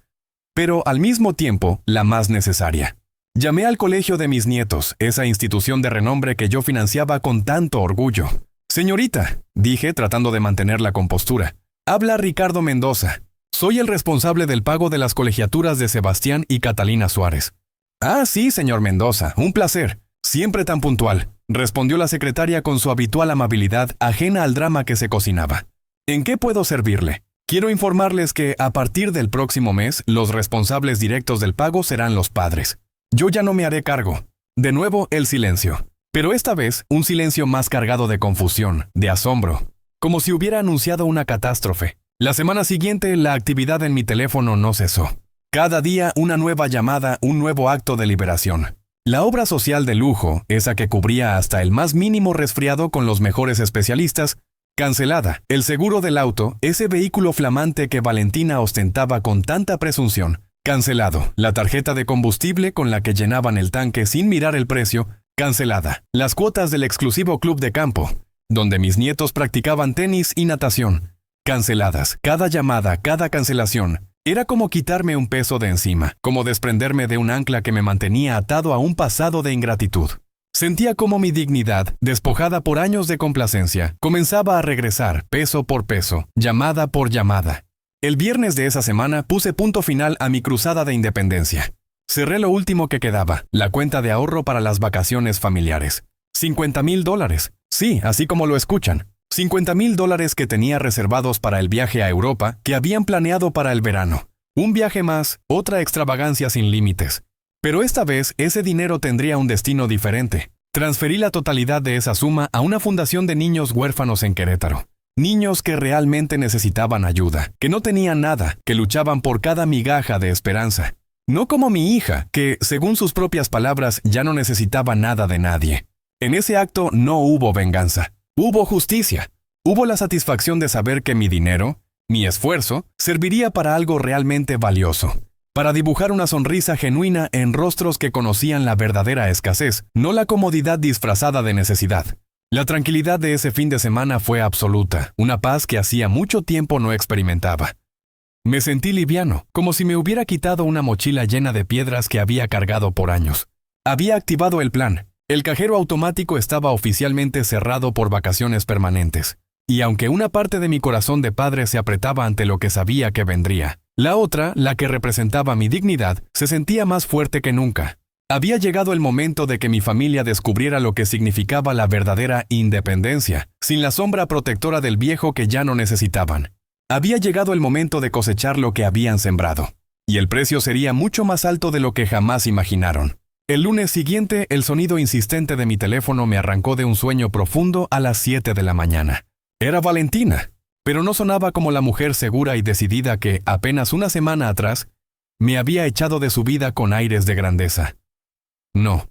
pero al mismo tiempo la más necesaria. Llamé al colegio de mis nietos, esa institución de renombre que yo financiaba con tanto orgullo. Señorita, dije tratando de mantener la compostura, habla Ricardo Mendoza. Soy el responsable del pago de las colegiaturas de Sebastián y Catalina Suárez. Ah, sí, señor Mendoza, un placer. Siempre tan puntual, respondió la secretaria con su habitual amabilidad ajena al drama que se cocinaba. ¿En qué puedo servirle? Quiero informarles que a partir del próximo mes, los responsables directos del pago serán los padres. Yo ya no me haré cargo. De nuevo, el silencio. Pero esta vez, un silencio más cargado de confusión, de asombro, como si hubiera anunciado una catástrofe. La semana siguiente, la actividad en mi teléfono no cesó. Cada día, una nueva llamada, un nuevo acto de liberación. La obra social de lujo, esa que cubría hasta el más mínimo resfriado con los mejores especialistas, cancelada. El seguro del auto, ese vehículo flamante que Valentina ostentaba con tanta presunción, cancelado. La tarjeta de combustible con la que llenaban el tanque sin mirar el precio, cancelada. Las cuotas del exclusivo club de campo, donde mis nietos practicaban tenis y natación, canceladas. Cada llamada, cada cancelación, era como quitarme un peso de encima, como desprenderme de un ancla que me mantenía atado a un pasado de ingratitud. Sentía como mi dignidad, despojada por años de complacencia, comenzaba a regresar, peso por peso, llamada por llamada. El viernes de esa semana puse punto final a mi cruzada de independencia. Cerré lo último que quedaba, la cuenta de ahorro para las vacaciones familiares. $50,000. Sí, así como lo escuchan. $50,000 que tenía reservados para el viaje a Europa que habían planeado para el verano. Un viaje más, otra extravagancia sin límites. Pero esta vez ese dinero tendría un destino diferente. Transferí la totalidad de esa suma a una fundación de niños huérfanos en Querétaro. Niños que realmente necesitaban ayuda, que no tenían nada, que luchaban por cada migaja de esperanza. No como mi hija, que, según sus propias palabras, ya no necesitaba nada de nadie. En ese acto no hubo venganza. Hubo justicia. Hubo la satisfacción de saber que mi dinero, mi esfuerzo, serviría para algo realmente valioso. Para dibujar una sonrisa genuina en rostros que conocían la verdadera escasez, no la comodidad disfrazada de necesidad. La tranquilidad de ese fin de semana fue absoluta, una paz que hacía mucho tiempo no experimentaba. Me sentí liviano, como si me hubiera quitado una mochila llena de piedras que había cargado por años. Había activado el plan. El cajero automático estaba oficialmente cerrado por vacaciones permanentes. Y aunque una parte de mi corazón de padre se apretaba ante lo que sabía que vendría, la otra, la que representaba mi dignidad, se sentía más fuerte que nunca. Había llegado el momento de que mi familia descubriera lo que significaba la verdadera independencia, sin la sombra protectora del viejo que ya no necesitaban. Había llegado el momento de cosechar lo que habían sembrado. Y el precio sería mucho más alto de lo que jamás imaginaron. El lunes siguiente, el sonido insistente de mi teléfono me arrancó de un sueño profundo a las 7 de la mañana. Era Valentina, pero no sonaba como la mujer segura y decidida que, apenas una semana atrás, me había echado de su vida con aires de grandeza. No.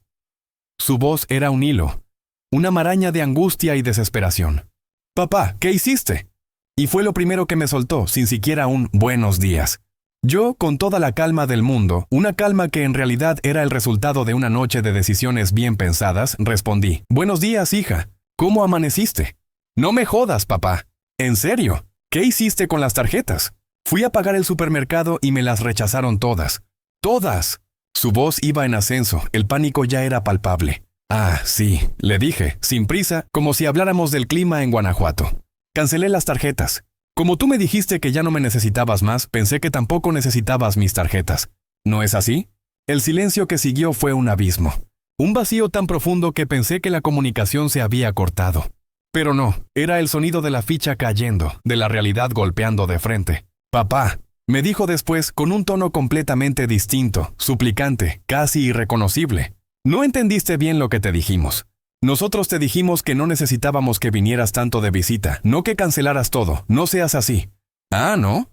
Su voz era un hilo, una maraña de angustia y desesperación. «Papá, ¿qué hiciste?» Y fue lo primero que me soltó, sin siquiera un «buenos días». Yo, con toda la calma del mundo, una calma que en realidad era el resultado de una noche de decisiones bien pensadas, respondí: «Buenos días, hija. ¿Cómo amaneciste?» «No me jodas, papá. ¿En serio? ¿Qué hiciste con las tarjetas?» Fui a pagar el supermercado y me las rechazaron todas. ¡Todas! Su voz iba en ascenso, el pánico ya era palpable. «Ah, sí», le dije, sin prisa, como si habláramos del clima en Guanajuato. «Cancelé las tarjetas. Como tú me dijiste que ya no me necesitabas más, pensé que tampoco necesitabas mis tarjetas. ¿No es así?» El silencio que siguió fue un abismo. Un vacío tan profundo que pensé que la comunicación se había cortado. Pero no, era el sonido de la ficha cayendo, de la realidad golpeando de frente. «Papá», me dijo después con un tono completamente distinto, suplicante, casi irreconocible. «No entendiste bien lo que te dijimos. Nosotros te dijimos que no necesitábamos que vinieras tanto de visita, no que cancelaras todo, no seas así». «Ah, ¿no?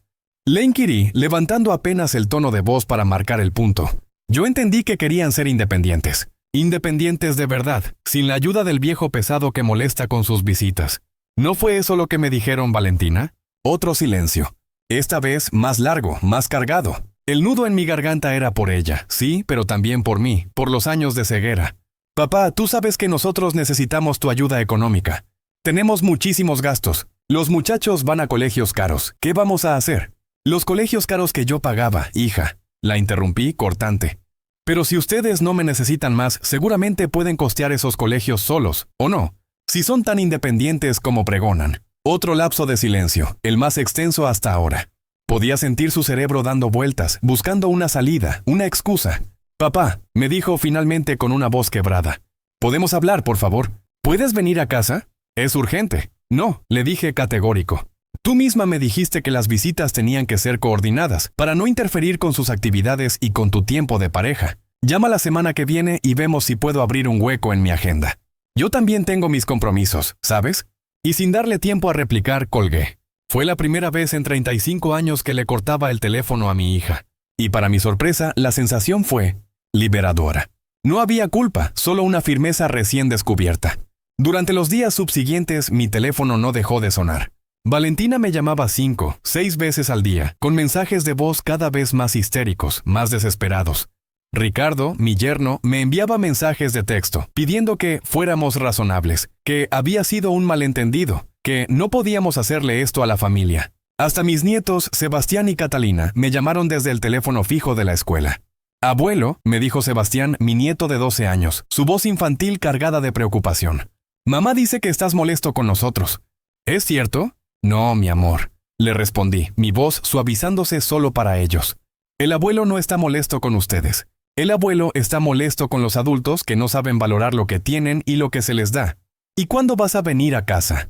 Le inquirí, levantando apenas el tono de voz para marcar el punto. Yo entendí que querían ser independientes. Independientes de verdad, sin la ayuda del viejo pesado que molesta con sus visitas. ¿No fue eso lo que me dijeron, Valentina? Otro silencio. Esta vez más largo, más cargado. El nudo en mi garganta era por ella, sí, pero también por mí, por los años de ceguera. Papá, tú sabes que nosotros necesitamos tu ayuda económica. Tenemos muchísimos gastos. Los muchachos van a colegios caros. ¿Qué vamos a hacer? Los colegios caros que yo pagaba, hija. La interrumpí cortante. Pero si ustedes no me necesitan más, seguramente pueden costear esos colegios solos, ¿o no? Si son tan independientes como pregonan. Otro lapso de silencio, el más extenso hasta ahora. Podía sentir su cerebro dando vueltas, buscando una salida, una excusa. Papá, me dijo finalmente con una voz quebrada. ¿Podemos hablar, por favor? ¿Puedes venir a casa? Es urgente. No, le dije categórico. Tú misma me dijiste que las visitas tenían que ser coordinadas, para no interferir con sus actividades y con tu tiempo de pareja. Llama la semana que viene y vemos si puedo abrir un hueco en mi agenda. Yo también tengo mis compromisos, ¿sabes? Y sin darle tiempo a replicar, colgué. Fue la primera vez en 35 años que le cortaba el teléfono a mi hija. Y para mi sorpresa, la sensación fue liberadora. No había culpa, solo una firmeza recién descubierta. Durante los días subsiguientes, mi teléfono no dejó de sonar. Valentina me llamaba 5, 6 veces al día, con mensajes de voz cada vez más histéricos, más desesperados. Ricardo, mi yerno, me enviaba mensajes de texto, pidiendo que fuéramos razonables, que había sido un malentendido, que no podíamos hacerle esto a la familia. Hasta mis nietos, Sebastián y Catalina, me llamaron desde el teléfono fijo de la escuela. Abuelo, me dijo Sebastián, mi nieto de 12 años, su voz infantil cargada de preocupación. Mamá dice que estás molesto con nosotros. ¿Es cierto? No, mi amor, le respondí, mi voz suavizándose solo para ellos. El abuelo no está molesto con ustedes. El abuelo está molesto con los adultos que no saben valorar lo que tienen y lo que se les da. ¿Y cuándo vas a venir a casa?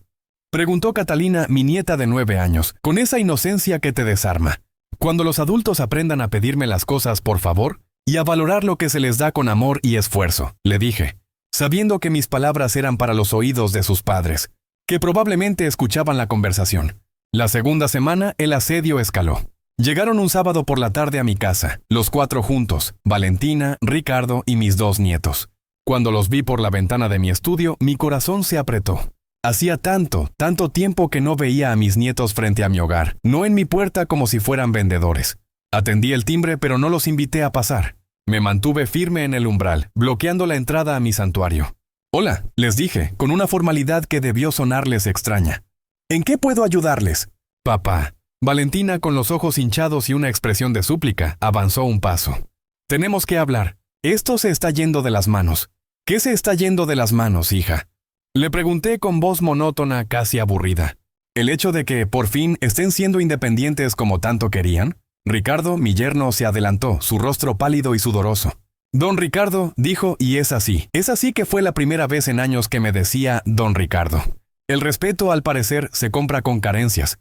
Preguntó Catalina, mi nieta de 9 años, con esa inocencia que te desarma. Cuando los adultos aprendan a pedirme las cosas por favor y a valorar lo que se les da con amor y esfuerzo, le dije, sabiendo que mis palabras eran para los oídos de sus padres, que probablemente escuchaban la conversación. La segunda semana, el asedio escaló. Llegaron un sábado por la tarde a mi casa, los 4 juntos, Valentina, Ricardo y mis 2 nietos. Cuando los vi por la ventana de mi estudio, mi corazón se apretó. Hacía tanto tiempo que no veía a mis nietos frente a mi hogar, no en mi puerta como si fueran vendedores. Atendí el timbre, pero no los invité a pasar. Me mantuve firme en el umbral, bloqueando la entrada a mi santuario. Hola, les dije, con una formalidad que debió sonarles extraña. ¿En qué puedo ayudarles? Papá. Valentina, con los ojos hinchados y una expresión de súplica, avanzó un paso. Tenemos que hablar. Esto se está yendo de las manos. ¿Qué se está yendo de las manos, hija? Le pregunté con voz monótona, casi aburrida. ¿El hecho de que, por fin, estén siendo independientes como tanto querían? Ricardo, mi yerno, se adelantó, su rostro pálido y sudoroso. Don Ricardo, dijo, y es así. Es así que fue la primera vez en años que me decía Don Ricardo. El respeto, al parecer, se compra con carencias.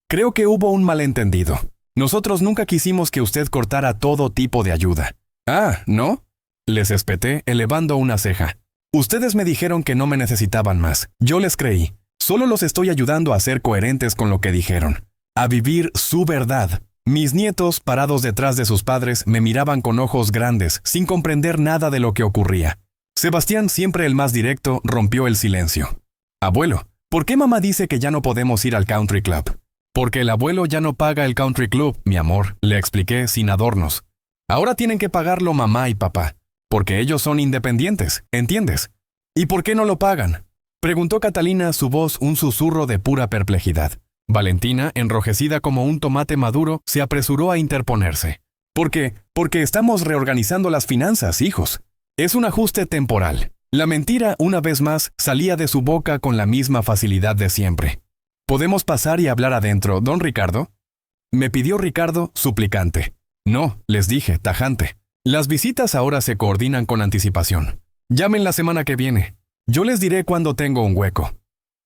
Creo que hubo un malentendido. Nosotros nunca quisimos que usted cortara todo tipo de ayuda. Ah, ¿no? Les espeté, elevando una ceja. Ustedes me dijeron que no me necesitaban más. Yo les creí. Solo los estoy ayudando a ser coherentes con lo que dijeron. A vivir su verdad. Mis nietos, parados detrás de sus padres, me miraban con ojos grandes, sin comprender nada de lo que ocurría. Sebastián, siempre el más directo, rompió el silencio. Abuelo, ¿por qué mamá dice que ya no podemos ir al country club? Porque el abuelo ya no paga el country club, mi amor, le expliqué sin adornos. Ahora tienen que pagarlo mamá y papá, porque ellos son independientes, ¿entiendes? ¿Y por qué no lo pagan? Preguntó Catalina, su voz un susurro de pura perplejidad. Valentina, enrojecida como un tomate maduro, se apresuró a interponerse. Porque estamos reorganizando las finanzas, hijos. Es un ajuste temporal. La mentira, una vez más, salía de su boca con la misma facilidad de siempre. ¿Podemos pasar y hablar adentro, don Ricardo? Me pidió Ricardo, suplicante. No, les dije, tajante. Las visitas ahora se coordinan con anticipación. Llamen la semana que viene. Yo les diré cuándo tengo un hueco.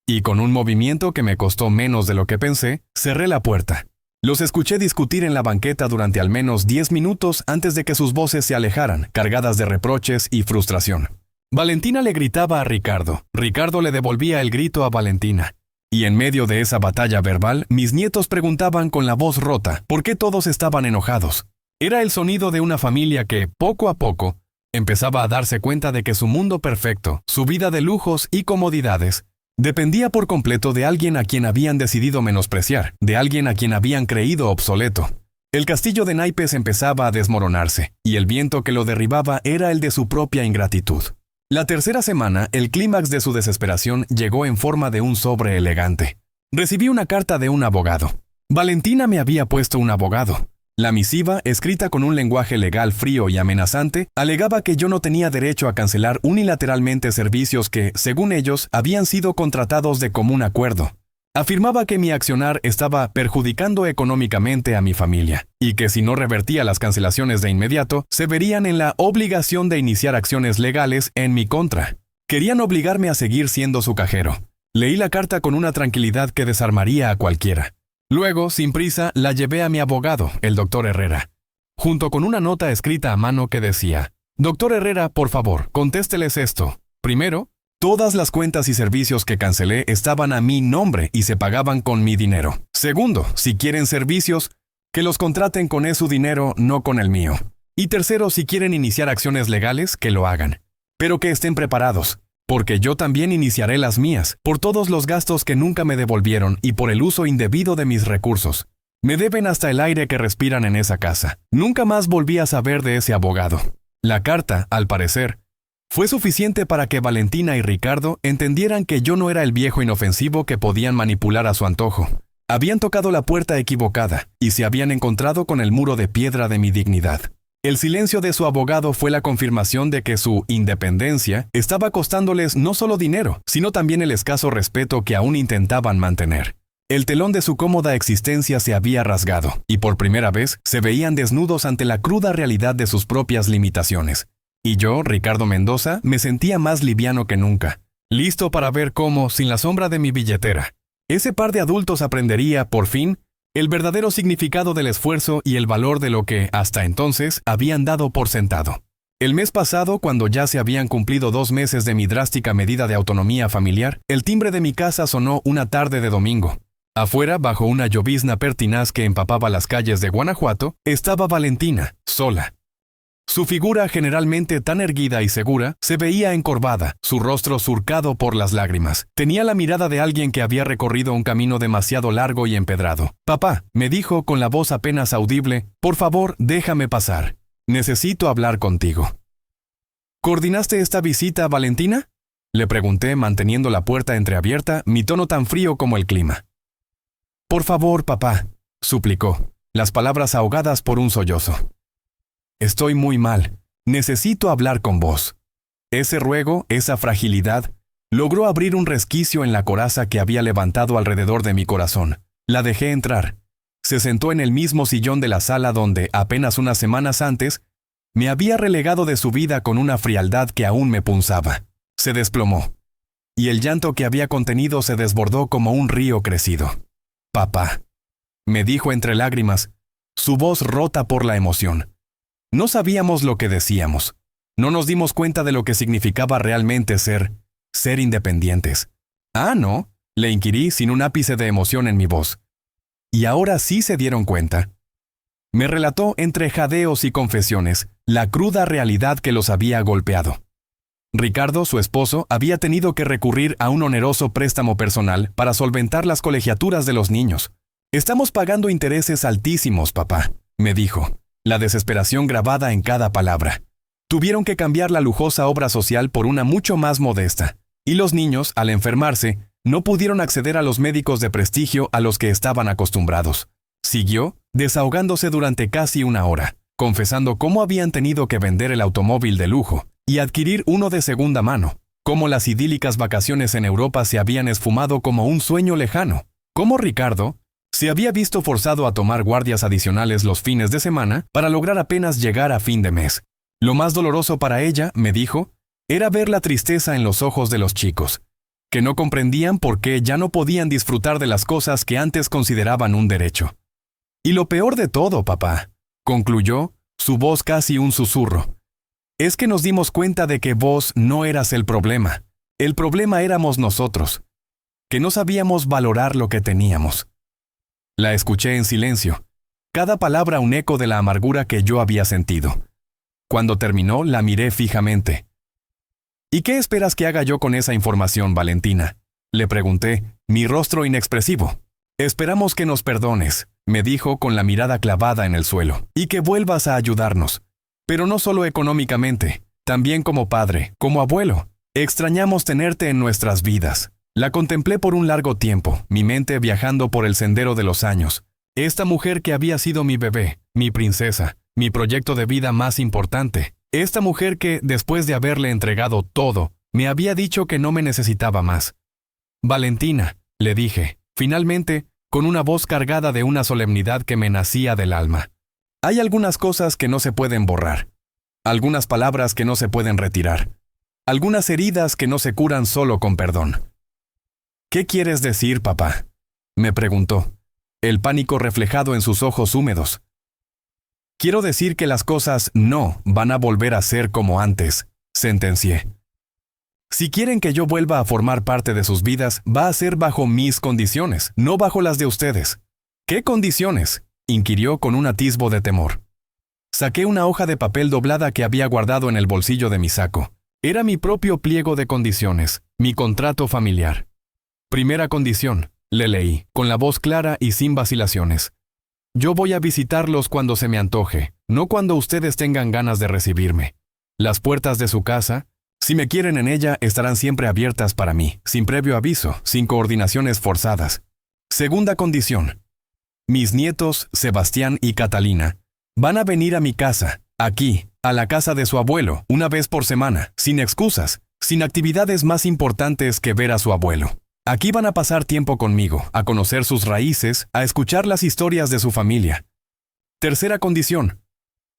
Y con un movimiento que me costó menos de lo que pensé, cerré la puerta. Los escuché discutir en la banqueta durante al menos 10 minutos antes de que sus voces se alejaran, cargadas de reproches y frustración. Valentina le gritaba a Ricardo. Ricardo le devolvía el grito a Valentina. Y en medio de esa batalla verbal, mis nietos preguntaban con la voz rota por qué todos estaban enojados. Era el sonido de una familia que, poco a poco, empezaba a darse cuenta de que su mundo perfecto, su vida de lujos y comodidades, dependía por completo de alguien a quien habían decidido menospreciar, de alguien a quien habían creído obsoleto. El castillo de naipes empezaba a desmoronarse, y el viento que lo derribaba era el de su propia ingratitud. La tercera semana, el clímax de su desesperación llegó en forma de un sobre elegante. Recibí una carta de un abogado. Valentina me había puesto un abogado. La misiva, escrita con un lenguaje legal frío y amenazante, alegaba que yo no tenía derecho a cancelar unilateralmente servicios que, según ellos, habían sido contratados de común acuerdo. Afirmaba que mi accionar estaba perjudicando económicamente a mi familia, y que si no revertía las cancelaciones de inmediato, se verían en la obligación de iniciar acciones legales en mi contra. Querían obligarme a seguir siendo su cajero. Leí la carta con una tranquilidad que desarmaría a cualquiera. Luego, sin prisa, la llevé a mi abogado, el doctor Herrera, junto con una nota escrita a mano que decía: «Doctor Herrera, por favor, contésteles esto. Primero, todas las cuentas y servicios que cancelé estaban a mi nombre y se pagaban con mi dinero. Segundo, si quieren servicios, que los contraten con su dinero, no con el mío. Y tercero, si quieren iniciar acciones legales, que lo hagan. Pero que estén preparados, porque yo también iniciaré las mías, por todos los gastos que nunca me devolvieron y por el uso indebido de mis recursos. Me deben hasta el aire que respiran en esa casa». Nunca más volví a saber de ese abogado. La carta, al parecer, fue suficiente para que Valentina y Ricardo entendieran que yo no era el viejo inofensivo que podían manipular a su antojo. Habían tocado la puerta equivocada y se habían encontrado con el muro de piedra de mi dignidad. El silencio de su abogado fue la confirmación de que su independencia estaba costándoles no solo dinero, sino también el escaso respeto que aún intentaban mantener. El telón de su cómoda existencia se había rasgado, y por primera vez se veían desnudos ante la cruda realidad de sus propias limitaciones. Y yo, Ricardo Mendoza, me sentía más liviano que nunca, listo para ver cómo, sin la sombra de mi billetera, ese par de adultos aprendería, por fin, el verdadero significado del esfuerzo y el valor de lo que, hasta entonces, habían dado por sentado. El mes pasado, cuando ya se habían cumplido 2 meses de mi drástica medida de autonomía familiar, el timbre de mi casa sonó una tarde de domingo. Afuera, bajo una llovizna pertinaz que empapaba las calles de Guanajuato, estaba Valentina, sola. Su figura, generalmente tan erguida y segura, se veía encorvada, su rostro surcado por las lágrimas. Tenía la mirada de alguien que había recorrido un camino demasiado largo y empedrado. «Papá», me dijo con la voz apenas audible, «por favor, déjame pasar. Necesito hablar contigo». «¿Coordinaste esta visita, Valentina?», le pregunté, manteniendo la puerta entreabierta, mi tono tan frío como el clima. «Por favor, papá», suplicó, las palabras ahogadas por un sollozo. «Estoy muy mal. Necesito hablar con vos». Ese ruego, esa fragilidad, logró abrir un resquicio en la coraza que había levantado alrededor de mi corazón. La dejé entrar. Se sentó en el mismo sillón de la sala donde, apenas unas semanas antes, me había relegado de su vida con una frialdad que aún me punzaba. Se desplomó, y el llanto que había contenido se desbordó como un río crecido. «Papá», me dijo entre lágrimas, su voz rota por la emoción. No sabíamos lo que decíamos. No nos dimos cuenta de lo que significaba realmente ser independientes. «Ah, ¿no?», le inquirí sin un ápice de emoción en mi voz. «¿Y ahora sí se dieron cuenta?». Me relató entre jadeos y confesiones la cruda realidad que los había golpeado. Ricardo, su esposo, había tenido que recurrir a un oneroso préstamo personal para solventar las colegiaturas de los niños. «Estamos pagando intereses altísimos, papá», me dijo, la desesperación grabada en cada palabra. Tuvieron que cambiar la lujosa obra social por una mucho más modesta, y los niños, al enfermarse, no pudieron acceder a los médicos de prestigio a los que estaban acostumbrados. Siguió, desahogándose durante casi una hora, confesando cómo habían tenido que vender el automóvil de lujo y adquirir uno de segunda mano, cómo las idílicas vacaciones en Europa se habían esfumado como un sueño lejano, cómo Ricardo se había visto forzado a tomar guardias adicionales los fines de semana para lograr apenas llegar a fin de mes. Lo más doloroso para ella, me dijo, era ver la tristeza en los ojos de los chicos, que no comprendían por qué ya no podían disfrutar de las cosas que antes consideraban un derecho. «Y lo peor de todo, papá», concluyó, su voz casi un susurro, «es que nos dimos cuenta de que vos no eras el problema. El problema éramos nosotros. que no sabíamos valorar lo que teníamos. La escuché en silencio, cada palabra un eco de la amargura que yo había sentido. Cuando terminó, la miré fijamente. ¿Y qué esperas que haga yo con esa información, Valentina?, le pregunté, mi rostro inexpresivo. Esperamos que nos perdones, me dijo con la mirada clavada en el suelo, y que vuelvas a ayudarnos. Pero no solo económicamente, también como padre, como abuelo. Extrañamos tenerte en nuestras vidas. La contemplé por un largo tiempo, mi mente viajando por el sendero de los años. Esta mujer que había sido mi bebé, mi princesa, mi proyecto de vida más importante. Esta mujer que, después de haberle entregado todo, me había dicho que no me necesitaba más. Valentina, le dije, finalmente, con una voz cargada de una solemnidad que me nacía del alma. Hay algunas cosas que no se pueden borrar. Algunas palabras que no se pueden retirar. Algunas heridas que no se curan solo con perdón. ¿Qué quieres decir, papá?, me preguntó, el pánico reflejado en sus ojos húmedos. Quiero decir que las cosas no van a volver a ser como antes, sentencié. Si quieren que yo vuelva a formar parte de sus vidas, va a ser bajo mis condiciones, no bajo las de ustedes. ¿Qué condiciones?, inquirió con un atisbo de temor. Saqué una hoja de papel doblada que había guardado en el bolsillo de mi saco. Era mi propio pliego de condiciones, mi contrato familiar. Primera condición, le leí, con la voz clara y sin vacilaciones. Yo voy a visitarlos cuando se me antoje, no cuando ustedes tengan ganas de recibirme. Las puertas de su casa, si me quieren en ella, estarán siempre abiertas para mí, sin previo aviso, sin coordinaciones forzadas. Segunda condición. Mis nietos, Sebastián y Catalina, van a venir a mi casa, aquí, a la casa de su abuelo, una vez por semana, sin excusas, sin actividades más importantes que ver a su abuelo. Aquí van a pasar tiempo conmigo, a conocer sus raíces, a escuchar las historias de su familia. Tercera condición.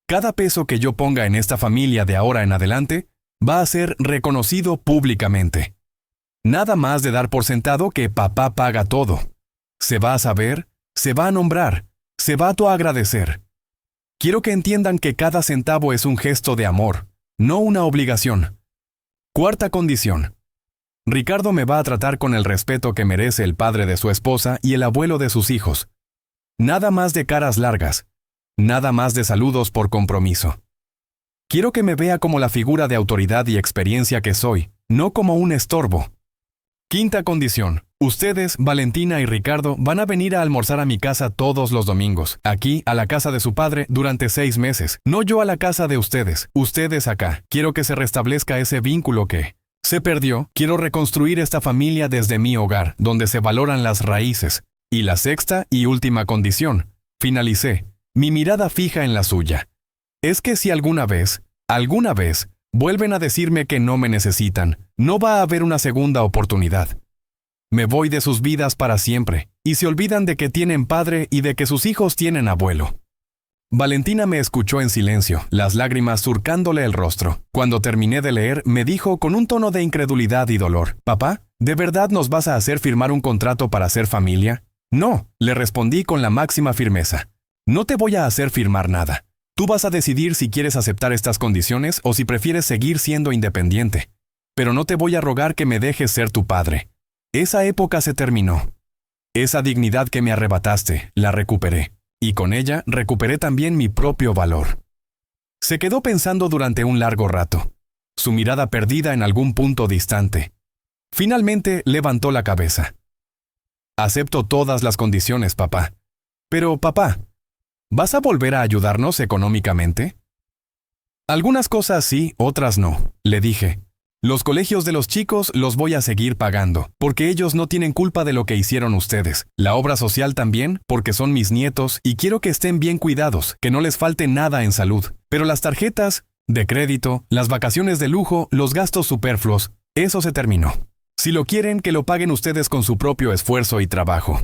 Cada peso que yo ponga en esta familia de ahora en adelante, va a ser reconocido públicamente. Nada más de dar por sentado que papá paga todo. Se va a saber, se va a nombrar, se va a agradecer. Quiero que entiendan que cada centavo es un gesto de amor, no una obligación. Cuarta condición. Ricardo me va a tratar con el respeto que merece el padre de su esposa y el abuelo de sus hijos. Nada más de caras largas, nada más de saludos por compromiso. Quiero que me vea como la figura de autoridad y experiencia que soy, no como un estorbo. Quinta condición. Ustedes, Valentina y Ricardo, van a venir a almorzar a mi casa todos los domingos, aquí, a la casa de su padre, durante 6 meses. No yo a la casa de ustedes, ustedes acá. Quiero que se restablezca ese vínculo que se perdió. Quiero reconstruir esta familia desde mi hogar, donde se valoran las raíces. Y la sexta y última condición. Finalicé, mi mirada fija en la suya. Es que si alguna vez, vuelven a decirme que no me necesitan, no va a haber una segunda oportunidad. Me voy de sus vidas para siempre, y se olvidan de que tienen padre y de que sus hijos tienen abuelo. Valentina me escuchó en silencio, las lágrimas surcándole el rostro. Cuando terminé de leer, me dijo con un tono de incredulidad y dolor, «Papá, ¿de verdad nos vas a hacer firmar un contrato para ser familia?» «No», le respondí con la máxima firmeza. «No te voy a hacer firmar nada. Tú vas a decidir si quieres aceptar estas condiciones o si prefieres seguir siendo independiente. Pero no te voy a rogar que me dejes ser tu padre. Esa época se terminó. Esa dignidad que me arrebataste, la recuperé. Y con ella recuperé también mi propio valor». Se quedó pensando durante un largo rato, su mirada perdida en algún punto distante. Finalmente levantó la cabeza. «Acepto todas las condiciones, papá. Pero, papá, ¿vas a volver a ayudarnos económicamente?» «Algunas cosas sí, otras no», le dije. «Los colegios de los chicos los voy a seguir pagando, porque ellos no tienen culpa de lo que hicieron ustedes. La obra social también, porque son mis nietos y quiero que estén bien cuidados, que no les falte nada en salud. Pero las tarjetas de crédito, las vacaciones de lujo, los gastos superfluos, eso se terminó. Si lo quieren, que lo paguen ustedes con su propio esfuerzo y trabajo».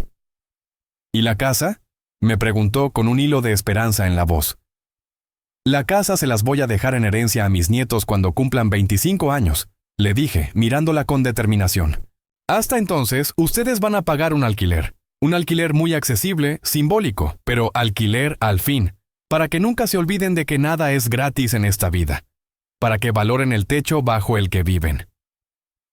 «¿Y la casa?», me preguntó con un hilo de esperanza en la voz. «La casa se las voy a dejar en herencia a mis nietos cuando cumplan 25 años», le dije, mirándola con determinación. «Hasta entonces, ustedes van a pagar un alquiler muy accesible, simbólico, pero alquiler al fin, para que nunca se olviden de que nada es gratis en esta vida, para que valoren el techo bajo el que viven».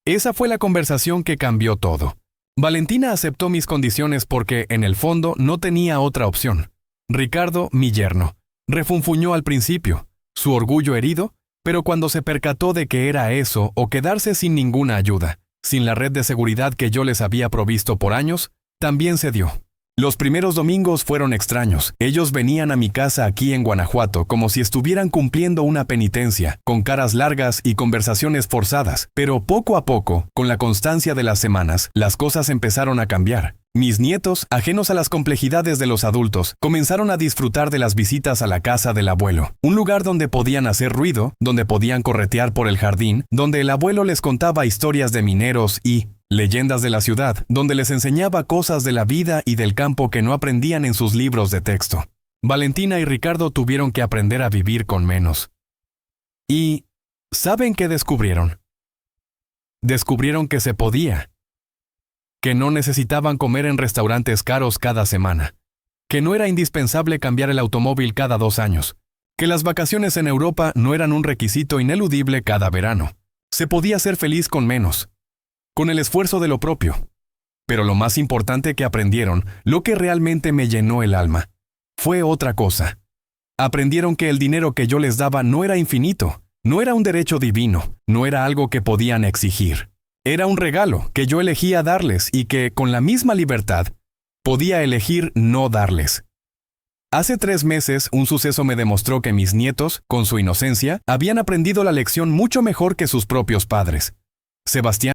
Esa fue la conversación que cambió todo. Valentina aceptó mis condiciones porque, en el fondo, no tenía otra opción. Ricardo, mi yerno, refunfuñó al principio, su orgullo herido, pero cuando se percató de que era eso o quedarse sin ninguna ayuda, sin la red de seguridad que yo les había provisto por años, también cedió. Los primeros domingos fueron extraños. Ellos venían a mi casa aquí en Guanajuato como si estuvieran cumpliendo una penitencia, con caras largas y conversaciones forzadas. Pero poco a poco, con la constancia de las semanas, las cosas empezaron a cambiar. Mis nietos, ajenos a las complejidades de los adultos, comenzaron a disfrutar de las visitas a la casa del abuelo. Un lugar donde podían hacer ruido, donde podían corretear por el jardín, donde el abuelo les contaba historias de mineros y leyendas de la ciudad, donde les enseñaba cosas de la vida y del campo que no aprendían en sus libros de texto. Valentina y Ricardo tuvieron que aprender a vivir con menos. Y ¿saben qué descubrieron? Descubrieron que se podía. Que no necesitaban comer en restaurantes caros cada semana. Que no era indispensable cambiar el automóvil cada 2 años. Que las vacaciones en Europa no eran un requisito ineludible cada verano. Se podía ser feliz con menos. Con el esfuerzo de lo propio. Pero lo más importante que aprendieron, lo que realmente me llenó el alma, fue otra cosa. Aprendieron que el dinero que yo les daba no era infinito, no era un derecho divino, no era algo que podían exigir. Era un regalo que yo elegía darles y que, con la misma libertad, podía elegir no darles. Hace 3 meses, un suceso me demostró que mis nietos, con su inocencia, habían aprendido la lección mucho mejor que sus propios padres. Sebastián